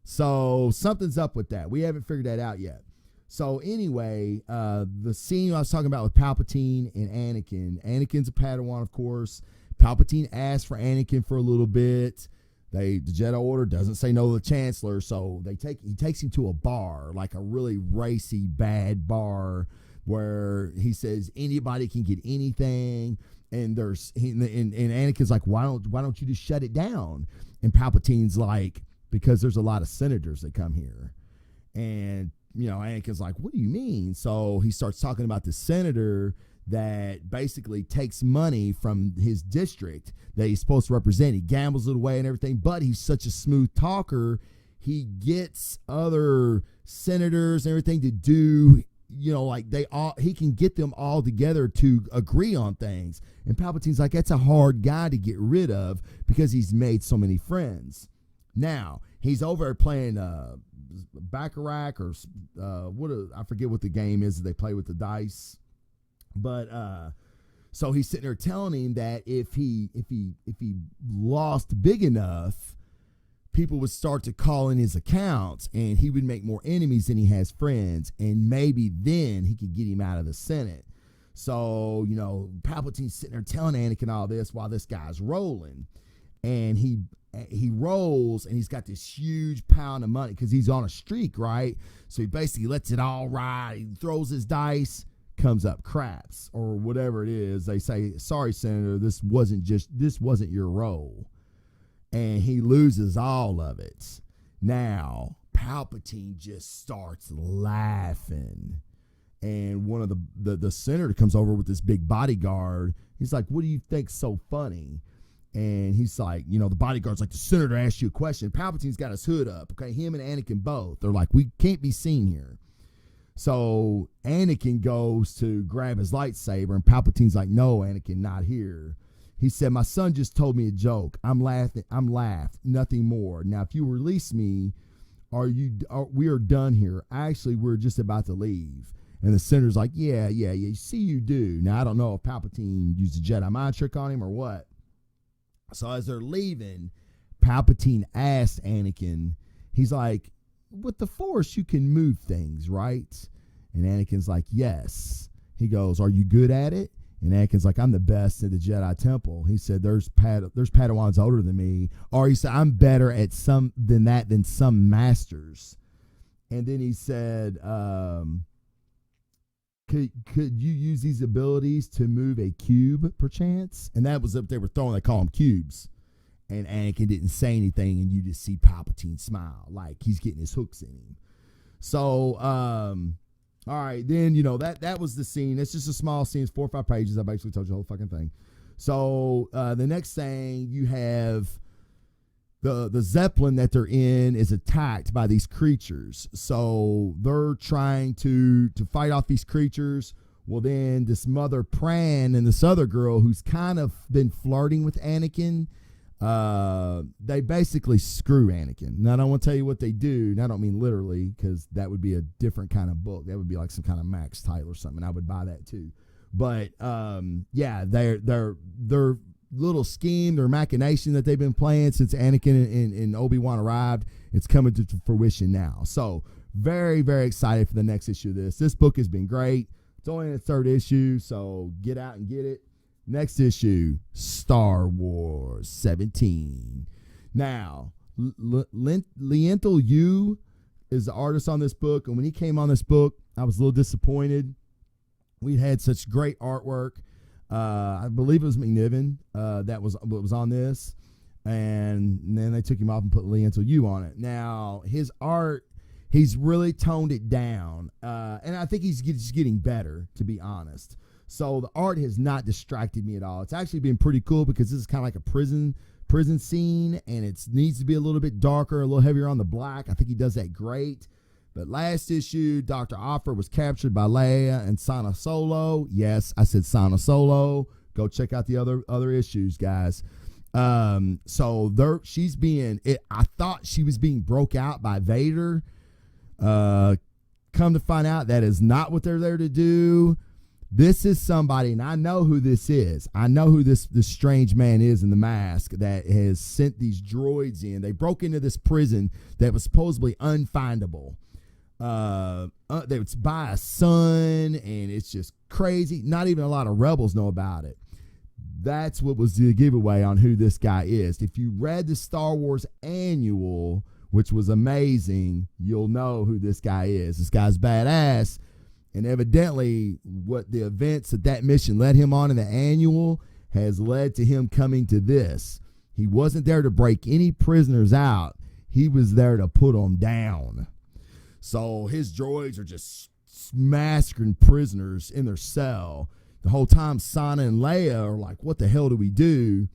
So something's up with that. We haven't figured that out yet. So anyway, the scene I was talking about with Palpatine and Anakin. Anakin's a Padawan, of course. Palpatine asked for Anakin for a little bit. The Jedi Order doesn't say no to the Chancellor, so he takes him to a bar, like a really racy, bad bar, where he says anybody can get anything. And Anakin's like, why don't you just shut it down? And Palpatine's like, because there's a lot of senators that come here. And, Anakin's like, what do you mean? So he starts talking about the senator that basically takes money from his district that he's supposed to represent. He gambles it away and everything, but he's such a smooth talker. He gets other senators and everything to do like he can get them all together to agree on things. And Palpatine's like, that's a hard guy to get rid of because he's made so many friends. Now he's over playing Baccarat or I forget what the game is that they play with the dice, but so he's sitting there telling him that if he lost big enough, people would start to call in his accounts and he would make more enemies than he has friends, and maybe then he could get him out of the Senate. So, Palpatine's sitting there telling Anakin all this while this guy's rolling, and he rolls and he's got this huge pound of money because he's on a streak, right? So he basically lets it all ride. He throws his dice, comes up craps or whatever it is. They say, sorry, Senator, this wasn't your roll. And he loses all of it. Now, Palpatine just starts laughing. And one of the senator comes over with this big bodyguard. He's like, what do you think's so funny? And he's like, the bodyguard's like, the senator asked you a question. Palpatine's got his hood up. Okay, him and Anakin both. They're like, we can't be seen here. So Anakin goes to grab his lightsaber, and Palpatine's like, no, Anakin, not here. He said, my son just told me a joke. I'm laughed, nothing more. Now, if you release me, we are done here. Actually, we're just about to leave. And the senator's like, yeah, see you do. Now, I don't know if Palpatine used a Jedi mind trick on him or what. So as they're leaving, Palpatine asked Anakin, he's like, with the Force, you can move things, right? And Anakin's like, yes. He goes, are you good at it? And Anakin's like, I'm the best at the Jedi Temple. He said, there's Padawans older than me. Or he said, I'm better at some masters. And then he said, could you use these abilities to move a cube, perchance? And that was up they were throwing. They call them cubes. And Anakin didn't say anything, and you just see Palpatine smile like he's getting his hooks in him. So, all right, then, that was the scene. It's just a small scene. It's 4 or 5 pages. I basically told you the whole fucking thing. So the next thing you have, the Zeppelin that they're in is attacked by these creatures. So they're trying to fight off these creatures. Well, then this Mother Pran and this other girl who's kind of been flirting with Anakin, they basically screw Anakin. Now, I don't want to tell you what they do, and I don't mean literally, because that would be a different kind of book. That would be like some kind of Max title or something. I would buy that too. But yeah, their little scheme, their machination that they've been playing since Anakin and Obi Wan arrived, it's coming to fruition now. So very, very excited for the next issue of this. This book has been great. It's only in its 3rd issue, so get out and get it. Next issue, Star Wars 17. Now, Lienthal Yu is the artist on this book, and when he came on this book, I was a little disappointed. We had such great artwork. I believe it was McNiven that was on this, and then they took him off and put Lienthal Yu on it. Now, his art, he's really toned it down, and I think he's just getting better, to be honest. So the art has not distracted me at all. It's actually been pretty cool because this is kind of like a prison scene, and it needs to be a little bit darker, a little heavier on the black. I think he does that great. But last issue, Dr. Offer was captured by Leia and Sana Solo. Yes, I said Sana Solo. Go check out the other issues, guys. So she's being. I thought she was being broke out by Vader. Come to find out, that is not what they're there to do. This is somebody, and I know who this is. I know who this strange man is in the mask that has sent these droids in. They broke into this prison that was supposedly unfindable. It's by a sun, and it's just crazy. Not even a lot of rebels know about it. That's what was the giveaway on who this guy is. If you read the Star Wars Annual, which was amazing, you'll know who this guy is. This guy's badass. And evidently, what the events that mission led him on in the Annual has led to him coming to this. He wasn't there to break any prisoners out. He was there to put them down. So his droids are just massacring prisoners in their cell. The whole time, Sana and Leia are like, what the hell do we do?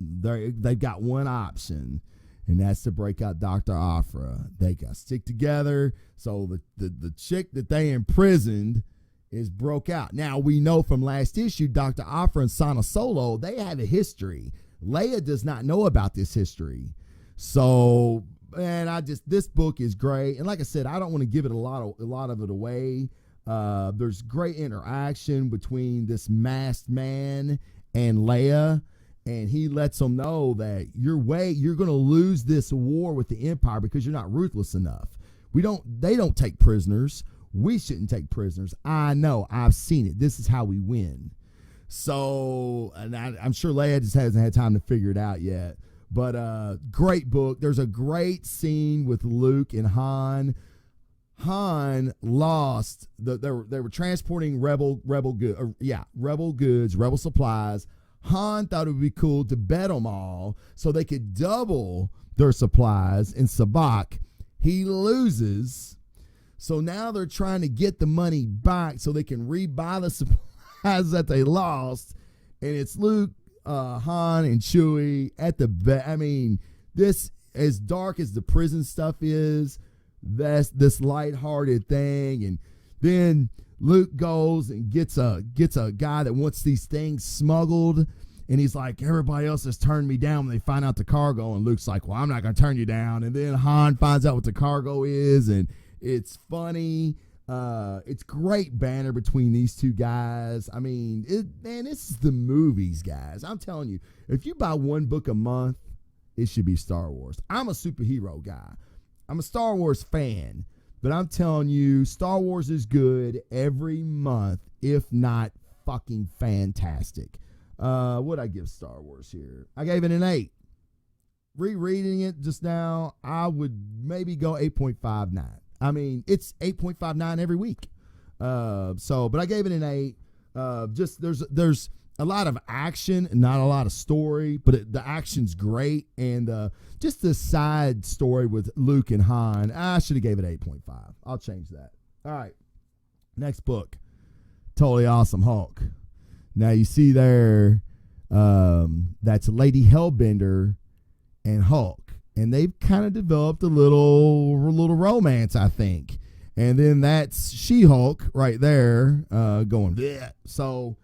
They've got one option. and that's to break out Dr. Aphra. They got to stick together. So the chick that they imprisoned is broke out. Now, we know from last issue, Dr. Aphra and Sana Solo, they have a history. Leia does not know about this history. So, man, this book is great. And like I said, I don't want to give it a lot of it away. There's great interaction between this masked man and Leia, and he lets them know that you're going to lose this war with the Empire because you're not ruthless enough. They don't take prisoners. We shouldn't take prisoners. I know. I've seen it. This is how we win. So, and I'm sure Leia just hasn't had time to figure it out yet. But great book. There's a great scene with Luke and Han. Han lost. They were transporting rebel goods, rebel supplies. Han thought it would be cool to bet them all so they could double their supplies in Sabak. He loses. So now they're trying to get the money back so they can rebuy the supplies that they lost. And it's Luke, Han, and Chewie at the I mean, this, as dark as the prison stuff is, that's this lighthearted thing. And then Luke goes and gets a guy that wants these things smuggled. And he's like, everybody else has turned me down when they find out the cargo. And Luke's like, well, I'm not going to turn you down. And then Han finds out what the cargo is. And it's funny. It's great banter between these two guys. I mean, this is the movies, guys. I'm telling you, if you buy one book a month, it should be Star Wars. I'm a superhero guy. I'm a Star Wars fan. But I'm telling you, Star Wars is good every month, if not fucking fantastic. What'd I give Star Wars here? I gave it an 8. Rereading it just now, I would maybe go 8.59. I mean, it's 8.59 every week. But I gave it an 8. Just there's a lot of action and not a lot of story, but the action's great. And just the side story with Luke and Han, I should have gave it 8.5. I'll change that. All right. Next book. Totally Awesome Hulk. Now you see there, that's Lady Hellbender and Hulk. And they've kind of developed a little romance, I think. And then that's She-Hulk right there, going, bleh. So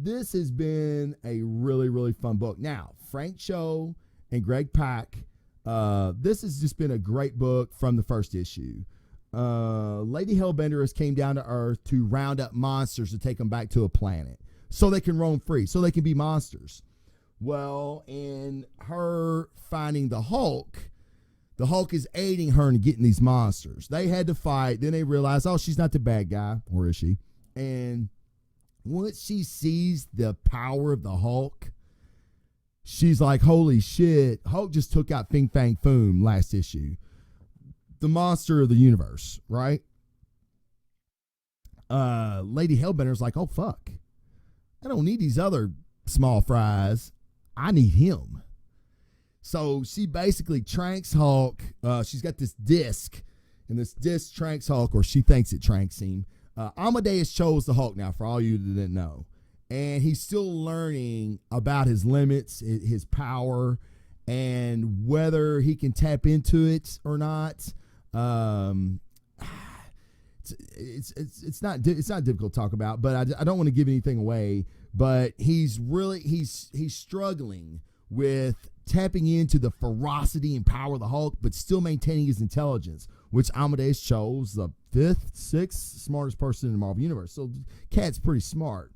this has been a really, really fun book. Now, Frank Cho and Greg Pak, this has just been a great book from the first issue. Lady Hellbender has came down to Earth to round up monsters to take them back to a planet so they can roam free, so they can be monsters. Well, in her finding the Hulk is aiding her in getting these monsters. They had to fight. Then they realized, oh, she's not the bad guy. Or is she? And once she sees the power of the Hulk, she's like, holy shit. Hulk just took out Fing Fang Foom last issue. The monster of the universe, right? Lady Hellbender's like, oh, fuck. I don't need these other small fries. I need him. So she basically tranks Hulk. She's got this disc, and this disc tranks Hulk, or she thinks it tranks him. Amadeus chose the Hulk now, for all you that didn't know. And he's still learning about his limits, his power, and whether he can tap into it or not. It's not difficult to talk about, but I don't want to give anything away. But he's struggling with tapping into the ferocity and power of the Hulk, but still maintaining his intelligence, which Amadeus chose the 5th, 6th smartest person in the Marvel Universe. So Cat's pretty smart.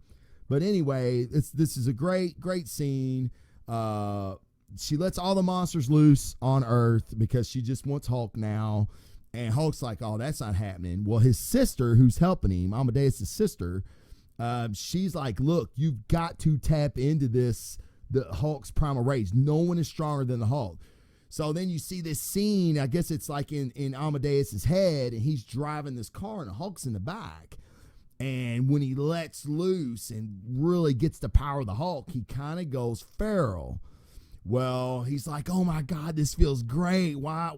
But anyway, this is a great scene. She lets all the monsters loose on Earth because she just wants Hulk now. And Hulk's like, oh, that's not happening. Well, his sister, who's helping him, Amadeus' sister, she's like, look, you've got to tap into the Hulk's primal rage. No one is stronger than the Hulk. So then you see this scene, I guess it's like in Amadeus' head, and he's driving this car and the Hulk's in the back. And when he lets loose and really gets the power of the Hulk, he kind of goes feral. Well, he's like, oh my God, this feels great. Why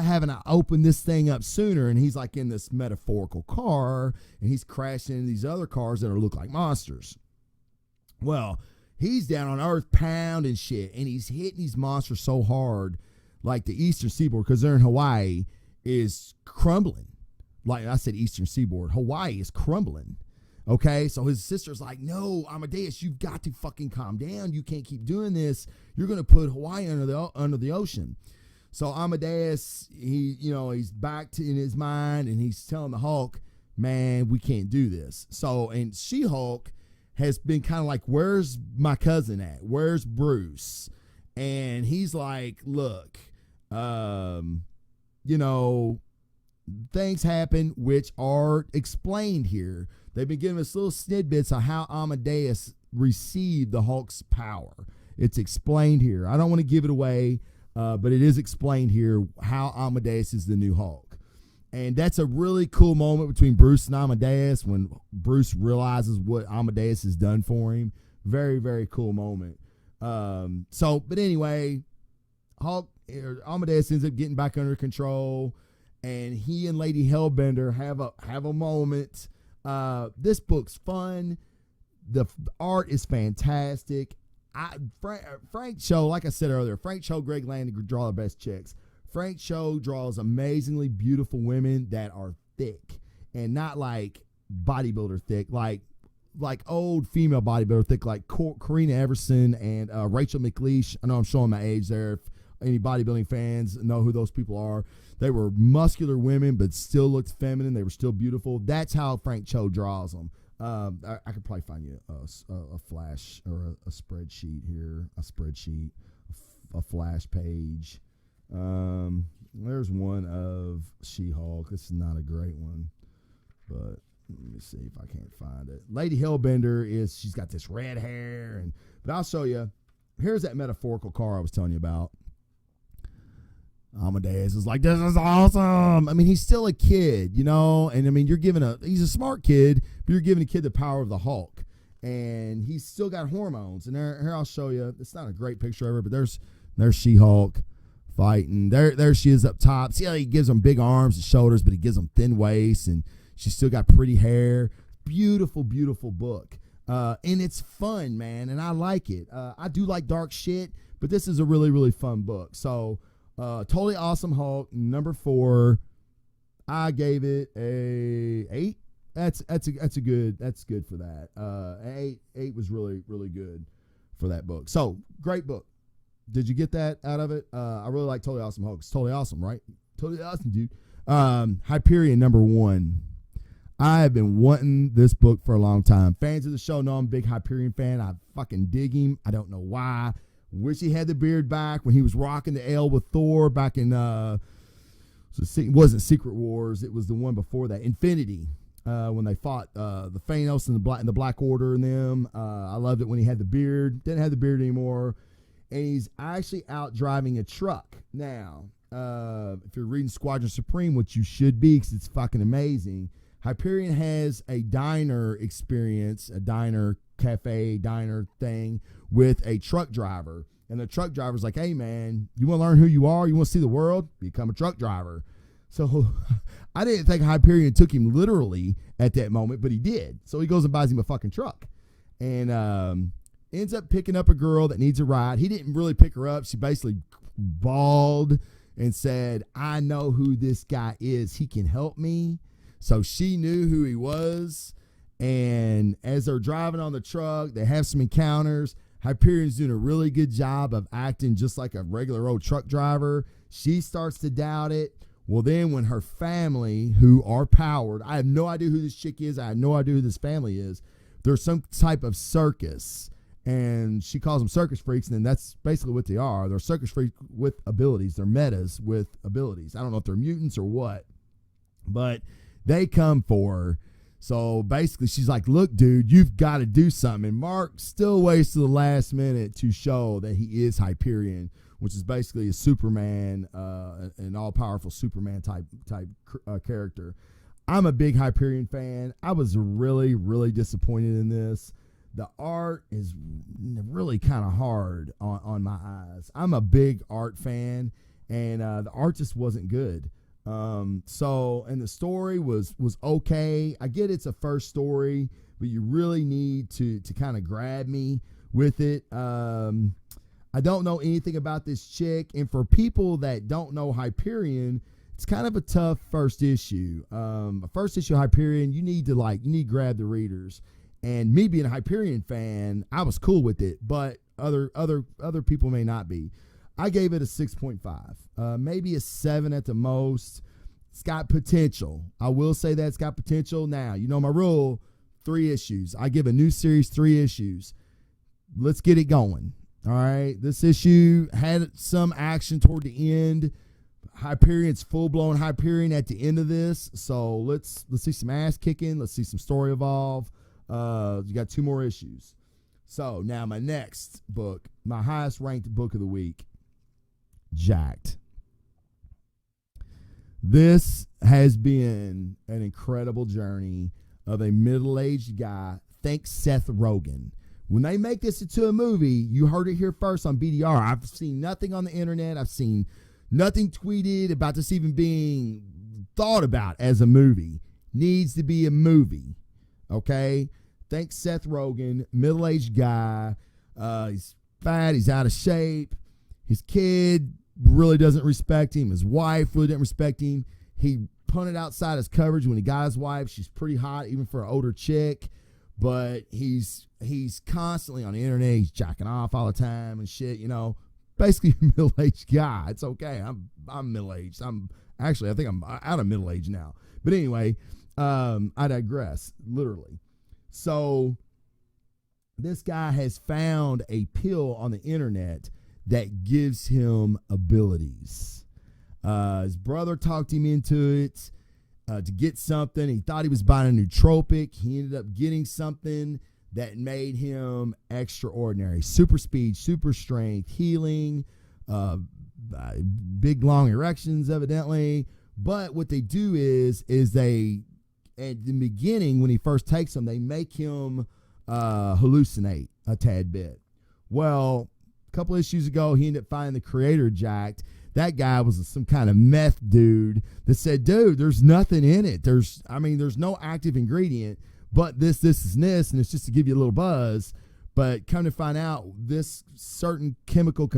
haven't I opened this thing up sooner? And he's like in this metaphorical car, and he's crashing into these other cars that look like monsters. Well, he's down on Earth pounding shit, and he's hitting these monsters so hard, like the Eastern Seaboard, because they're in Hawaii, is crumbling. Like I said, Eastern Seaboard, Hawaii is crumbling. Okay, so his sister's like, no, Amadeus, you've got to fucking calm down. You can't keep doing this. You're gonna put Hawaii under the ocean. So Amadeus, he's back in his mind, and he's telling the Hulk, man, we can't do this. So, and She-Hulk has been kind of like, where's my cousin at? Where's Bruce? And he's like, look, things happen which are explained here. They've been giving us little snippets of how Amadeus received the Hulk's power. It's explained here. I don't want to give it away, but it is explained here how Amadeus is the new Hulk. And that's a really cool moment between Bruce and Amadeus when Bruce realizes what Amadeus has done for him. Very, very cool moment. But anyway, Amadeus ends up getting back under control, and he and Lady Hellbender have a moment. This book's fun. The art is fantastic. Frank Cho, like I said earlier, Frank Cho, Greg Land draw the best chicks. Frank Cho draws amazingly beautiful women that are thick, and not like bodybuilder thick, like old female bodybuilder thick, like Karina Everson and Rachel McLeish. I know I'm showing my age there. If any bodybuilding fans know who those people are, they were muscular women, but still looked feminine. They were still beautiful. That's how Frank Cho draws them. I could probably find you a flash or a spreadsheet here, a flash page. There's one of She-Hulk. This is not a great one, but let me see if I can't find it. Lady Hellbender she's got this red hair, but I'll show you. Here's that metaphorical car I was telling you about. Amadeus is like, this is awesome. I mean, he's still a kid, and I mean, he's a smart kid, but you're giving a kid the power of the Hulk, and he's still got hormones. And here I'll show you. It's not a great picture of her, but there's She-Hulk fighting. There she is up top. See how he gives them big arms and shoulders, but he gives them thin waist, and she's still got pretty hair. Beautiful, beautiful book. And it's fun, man, and I like it. I do like dark shit, but this is a really, really fun book. So, Totally Awesome Hulk, number 4. I gave it a 8. That's good for that. 8 was really, really good for that book. So, great book. Did you get that out of it? I really like Totally Awesome Hulk. It's totally awesome, right? Totally awesome, dude. Hyperion, number 1. I have been wanting this book for a long time. Fans of the show know I'm a big Hyperion fan. I fucking dig him. I don't know why. Wish he had the beard back when he was rocking the L with Thor back in, it wasn't Secret Wars. It was the one before that, Infinity, when they fought the Thanos and the Black Order and them. I loved it when he had the beard. Didn't have the beard anymore. And he's actually out driving a truck now. If you're reading Squadron Supreme, which you should be because it's fucking amazing, Hyperion has a diner experience, a diner, cafe, diner thing with a truck driver. And the truck driver's like, hey, man, you want to learn who you are? You want to see the world? Become a truck driver. So I didn't think Hyperion took him literally at that moment, but he did. So he goes and buys him a fucking truck. And ends up picking up a girl that needs a ride. He didn't really pick her up. She basically bawled and said, I know who this guy is. He can help me. So she knew who he was. And as they're driving on the truck, they have some encounters. Hyperion's doing a really good job of acting just like a regular old truck driver. She starts to doubt it. Well, then when her family, who are powered, I have no idea who this chick is. I have no idea who this family is. There's some type of circus. And she calls them circus freaks, and then that's basically what they are. They're circus freaks with abilities. They're metas with abilities. I don't know if they're mutants or what, but they come for her. So basically, she's like, look, dude, you've got to do something. And Mark still waits to the last minute to show that he is Hyperion, which is basically a Superman, an all-powerful Superman type character. I'm a big Hyperion fan. I was really, really disappointed in this. The art is really kind of hard on my eyes. I'm a big art fan, and the art just wasn't good. And the story was okay. I get it's a first story, but you really need to kind of grab me with it. I don't know anything about this chick, and for people that don't know Hyperion, it's kind of a tough first issue. First issue Hyperion, you need to grab the readers. And me being a Hyperion fan, I was cool with it, but other people may not be. I gave it a 6.5, maybe a 7 at the most. It's got potential. I will say that it's got potential. Now, you know my rule, 3 issues. I give a new series 3 issues. Let's get it going. All right. This issue had some action toward the end. Hyperion's full-blown Hyperion at the end of this. So let's see some ass kicking. Let's see some story evolve. You got 2 more issues. So now my next book, my highest ranked book of the week, Jacked. This has been an incredible journey of a middle-aged guy. Thanks Seth Rogen. When they make this into a movie, you heard it here first on BDR. I've seen nothing on the internet. I've seen nothing tweeted about this even being thought about as a movie. Needs to be a movie. Okay? Thanks Seth Rogen, middle-aged guy. He's fat. He's out of shape. His kid really doesn't respect him. His wife really didn't respect him. He punted outside his coverage when he got his wife. She's pretty hot, even for an older chick. But he's constantly on the internet. He's jacking off all the time and shit, you know. Basically a middle-aged guy. It's okay. I'm middle-aged. I think I'm out of middle age now. But anyway, I digress, literally. So this guy has found a pill on the internet that gives him abilities. His brother talked him into it to get something. He thought he was buying a nootropic. He ended up getting something that made him extraordinary. Super speed, super strength, healing, big long erections evidently. But what they do is they, at the beginning when he first takes them, they make him hallucinate a tad bit. Well, a couple issues ago, he ended up finding the creator Jacked. That guy was some kind of meth dude that said, dude, there's nothing in it. There's no active ingredient, but this, and it's just to give you a little buzz. But come to find out, this certain chemical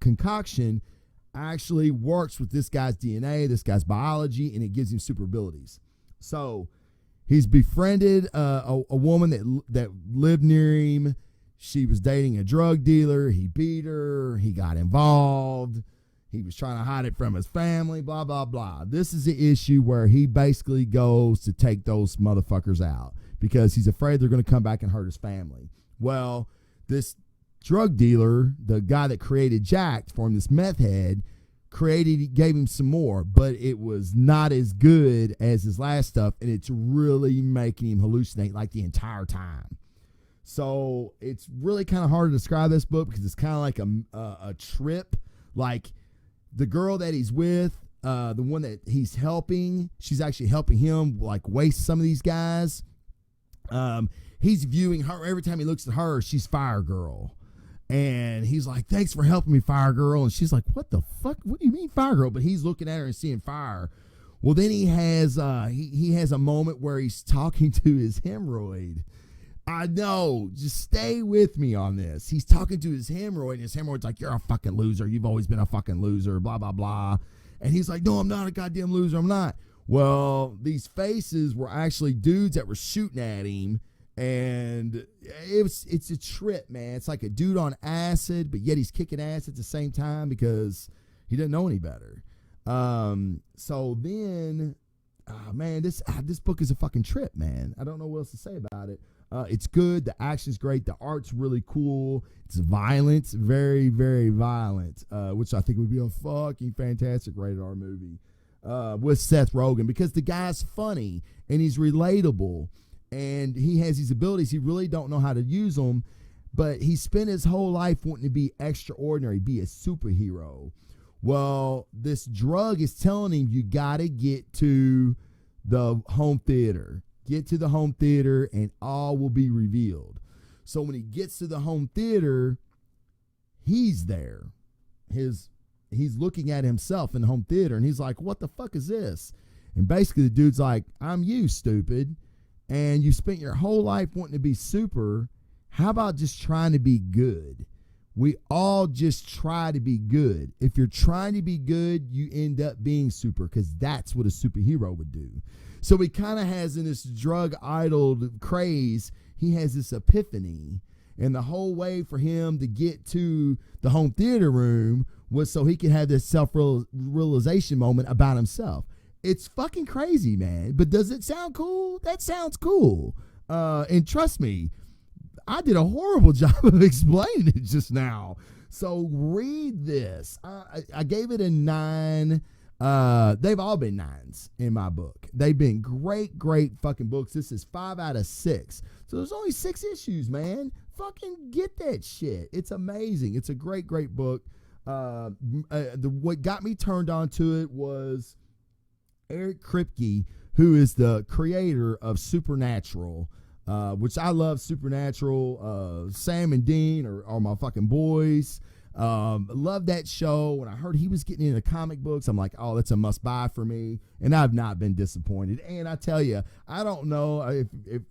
concoction actually works with this guy's DNA, this guy's biology, and it gives him super abilities. So he's befriended a woman that lived near him. She was dating a drug dealer. He beat her. He got involved. He was trying to hide it from his family, blah, blah, blah. This is the issue where he basically goes to take those motherfuckers out because he's afraid they're going to come back and hurt his family. Well, this drug dealer, the guy that created Jacked for him, this meth head, gave him some more, but it was not as good as his last stuff, and it's really making him hallucinate like the entire time. So it's really kind of hard to describe this book because it's kind of like a trip. Like the girl that he's with, the one that he's helping, she's actually helping him like waste some of these guys. He's viewing her every time he looks at her, she's Fire Girl. And he's like, thanks for helping me, Fire Girl. And she's like, what the fuck? What do you mean, Fire Girl? But he's looking at her and seeing fire. Well, then he has he has a moment where he's talking to his hemorrhoid. I know. Just stay with me on this. He's talking to his hemorrhoid, and his hemorrhoid's like, you're a fucking loser. You've always been a fucking loser, blah, blah, blah. And he's like, no, I'm not a goddamn loser. I'm not. Well, these faces were actually dudes that were shooting at him, and it's a trip, man. It's like a dude on acid, but yet he's kicking ass at the same time because he didn't know any better. So then, man, this book is a fucking trip, man. I don't know what else to say about it. It's good. The action's great. The art's really cool. It's violent, very, very violent, which I think would be a fucking fantastic rated R movie with Seth Rogen because the guy's funny and he's relatable and he has these abilities. He really don't know how to use them, but he spent his whole life wanting to be extraordinary, be a superhero. Well, this drug is telling him you got to get to the home theater. Get to the home theater and all will be revealed. So when he gets to the home theater, he's there. He's looking at himself in the home theater and he's like, what the fuck is this? And basically the dude's like, I'm you, stupid. And you spent your whole life wanting to be super How about just trying to be good? We all just try to be good. If you're trying to be good, you end up being super, because that's what a superhero would do. So he kind of has, in this drug-idled craze, he has this epiphany. And the whole way for him to get to the home theater room was so he could have this self-realization moment about himself. It's fucking crazy, man. But does it sound cool? That sounds cool. And trust me, I did a horrible job of explaining it just now. So read this. I gave it a 9. They've all been 9s in my book. They've been great fucking books. This is 5 out of 6. So there's only 6 issues, man. Fucking get that shit. It's amazing. It's a great book. What got me turned on to it was Eric Kripke, who is the creator of Supernatural, which I love. Supernatural. Sam and Dean are my fucking boys. Love that show. When I heard he was getting into comic books, I'm like, oh, that's a must buy for me. And I've not been disappointed. And I tell you, I don't know if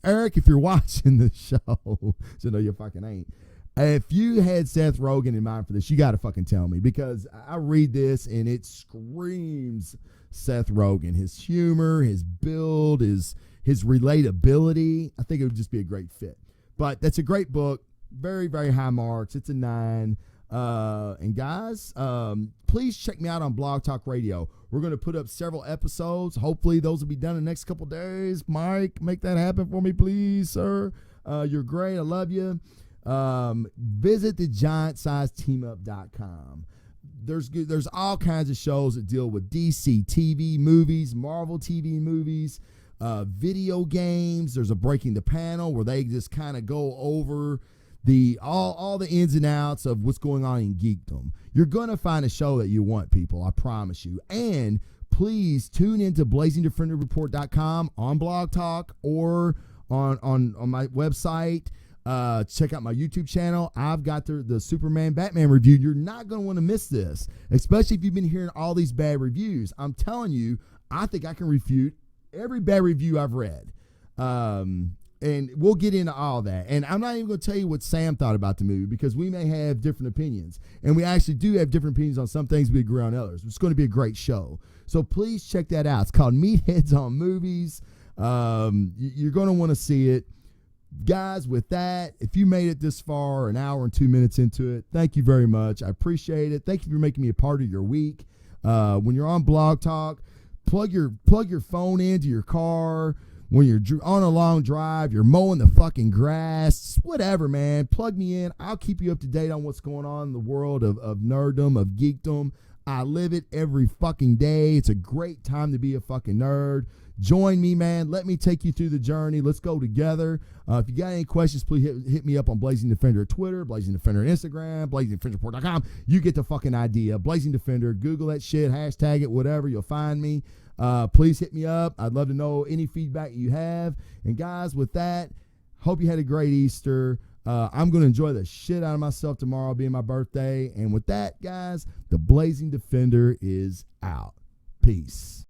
Eric, if you're watching the show, so no, you fucking ain't. If you had Seth Rogen in mind for this, you got to fucking tell me, because I read this and it screams Seth Rogen. His humor, his build, his relatability. I think it would just be a great fit. But that's a great book. Very high marks. It's a 9. And guys, please check me out on Blog Talk Radio. We're going to put up several episodes. Hopefully those will be done in the next couple days. Mike, make that happen for me, please, sir. You're great. I love you. Visit the giantsizeteamup.com. There's all kinds of shows that deal with DC TV movies, Marvel TV movies, video games. There's a Breaking the Panel where they just kind of go over all the ins and outs of what's going on in geekdom. You're going to find a show that you want, people. I promise you. And please tune into blazingdefenderreport.com on Blog Talk or on my website. Check out my YouTube channel. I've got the Superman Batman review. You're not going to want to miss this, especially if you've been hearing all these bad reviews. I'm telling you, I think I can refute every bad review I've read. And we'll get into all that. And I'm not even going to tell you what Sam thought about the movie, because we may have different opinions. And we actually do have different opinions on some things. We agree on others. It's going to be a great show. So please check that out. It's called Meatheads on Movies. You're going to want to see it. Guys, with that, if you made it this far, an hour and 2 minutes into it, thank you very much. I appreciate it. Thank you for making me a part of your week. When you're on Blog Talk, plug your phone into your car. When you're on a long drive, you're mowing the fucking grass, whatever, man, plug me in. I'll keep you up to date on what's going on in the world of nerddom, of geekdom. I live it every fucking day. It's a great time to be a fucking nerd. Join me, man. Let me take you through the journey. Let's go together. If you got any questions, please hit me up on Blazing Defender at Twitter, Blazing Defender at Instagram, blazingdefenderreport.com. You get the fucking idea. Blazing Defender. Google that shit. Hashtag it. Whatever. You'll find me. Please hit me up. I'd love to know any feedback you have. And guys, with that, hope you had a great Easter. I'm going to enjoy the shit out of myself tomorrow being my birthday. And with that, guys, the Blazing Defender is out. Peace.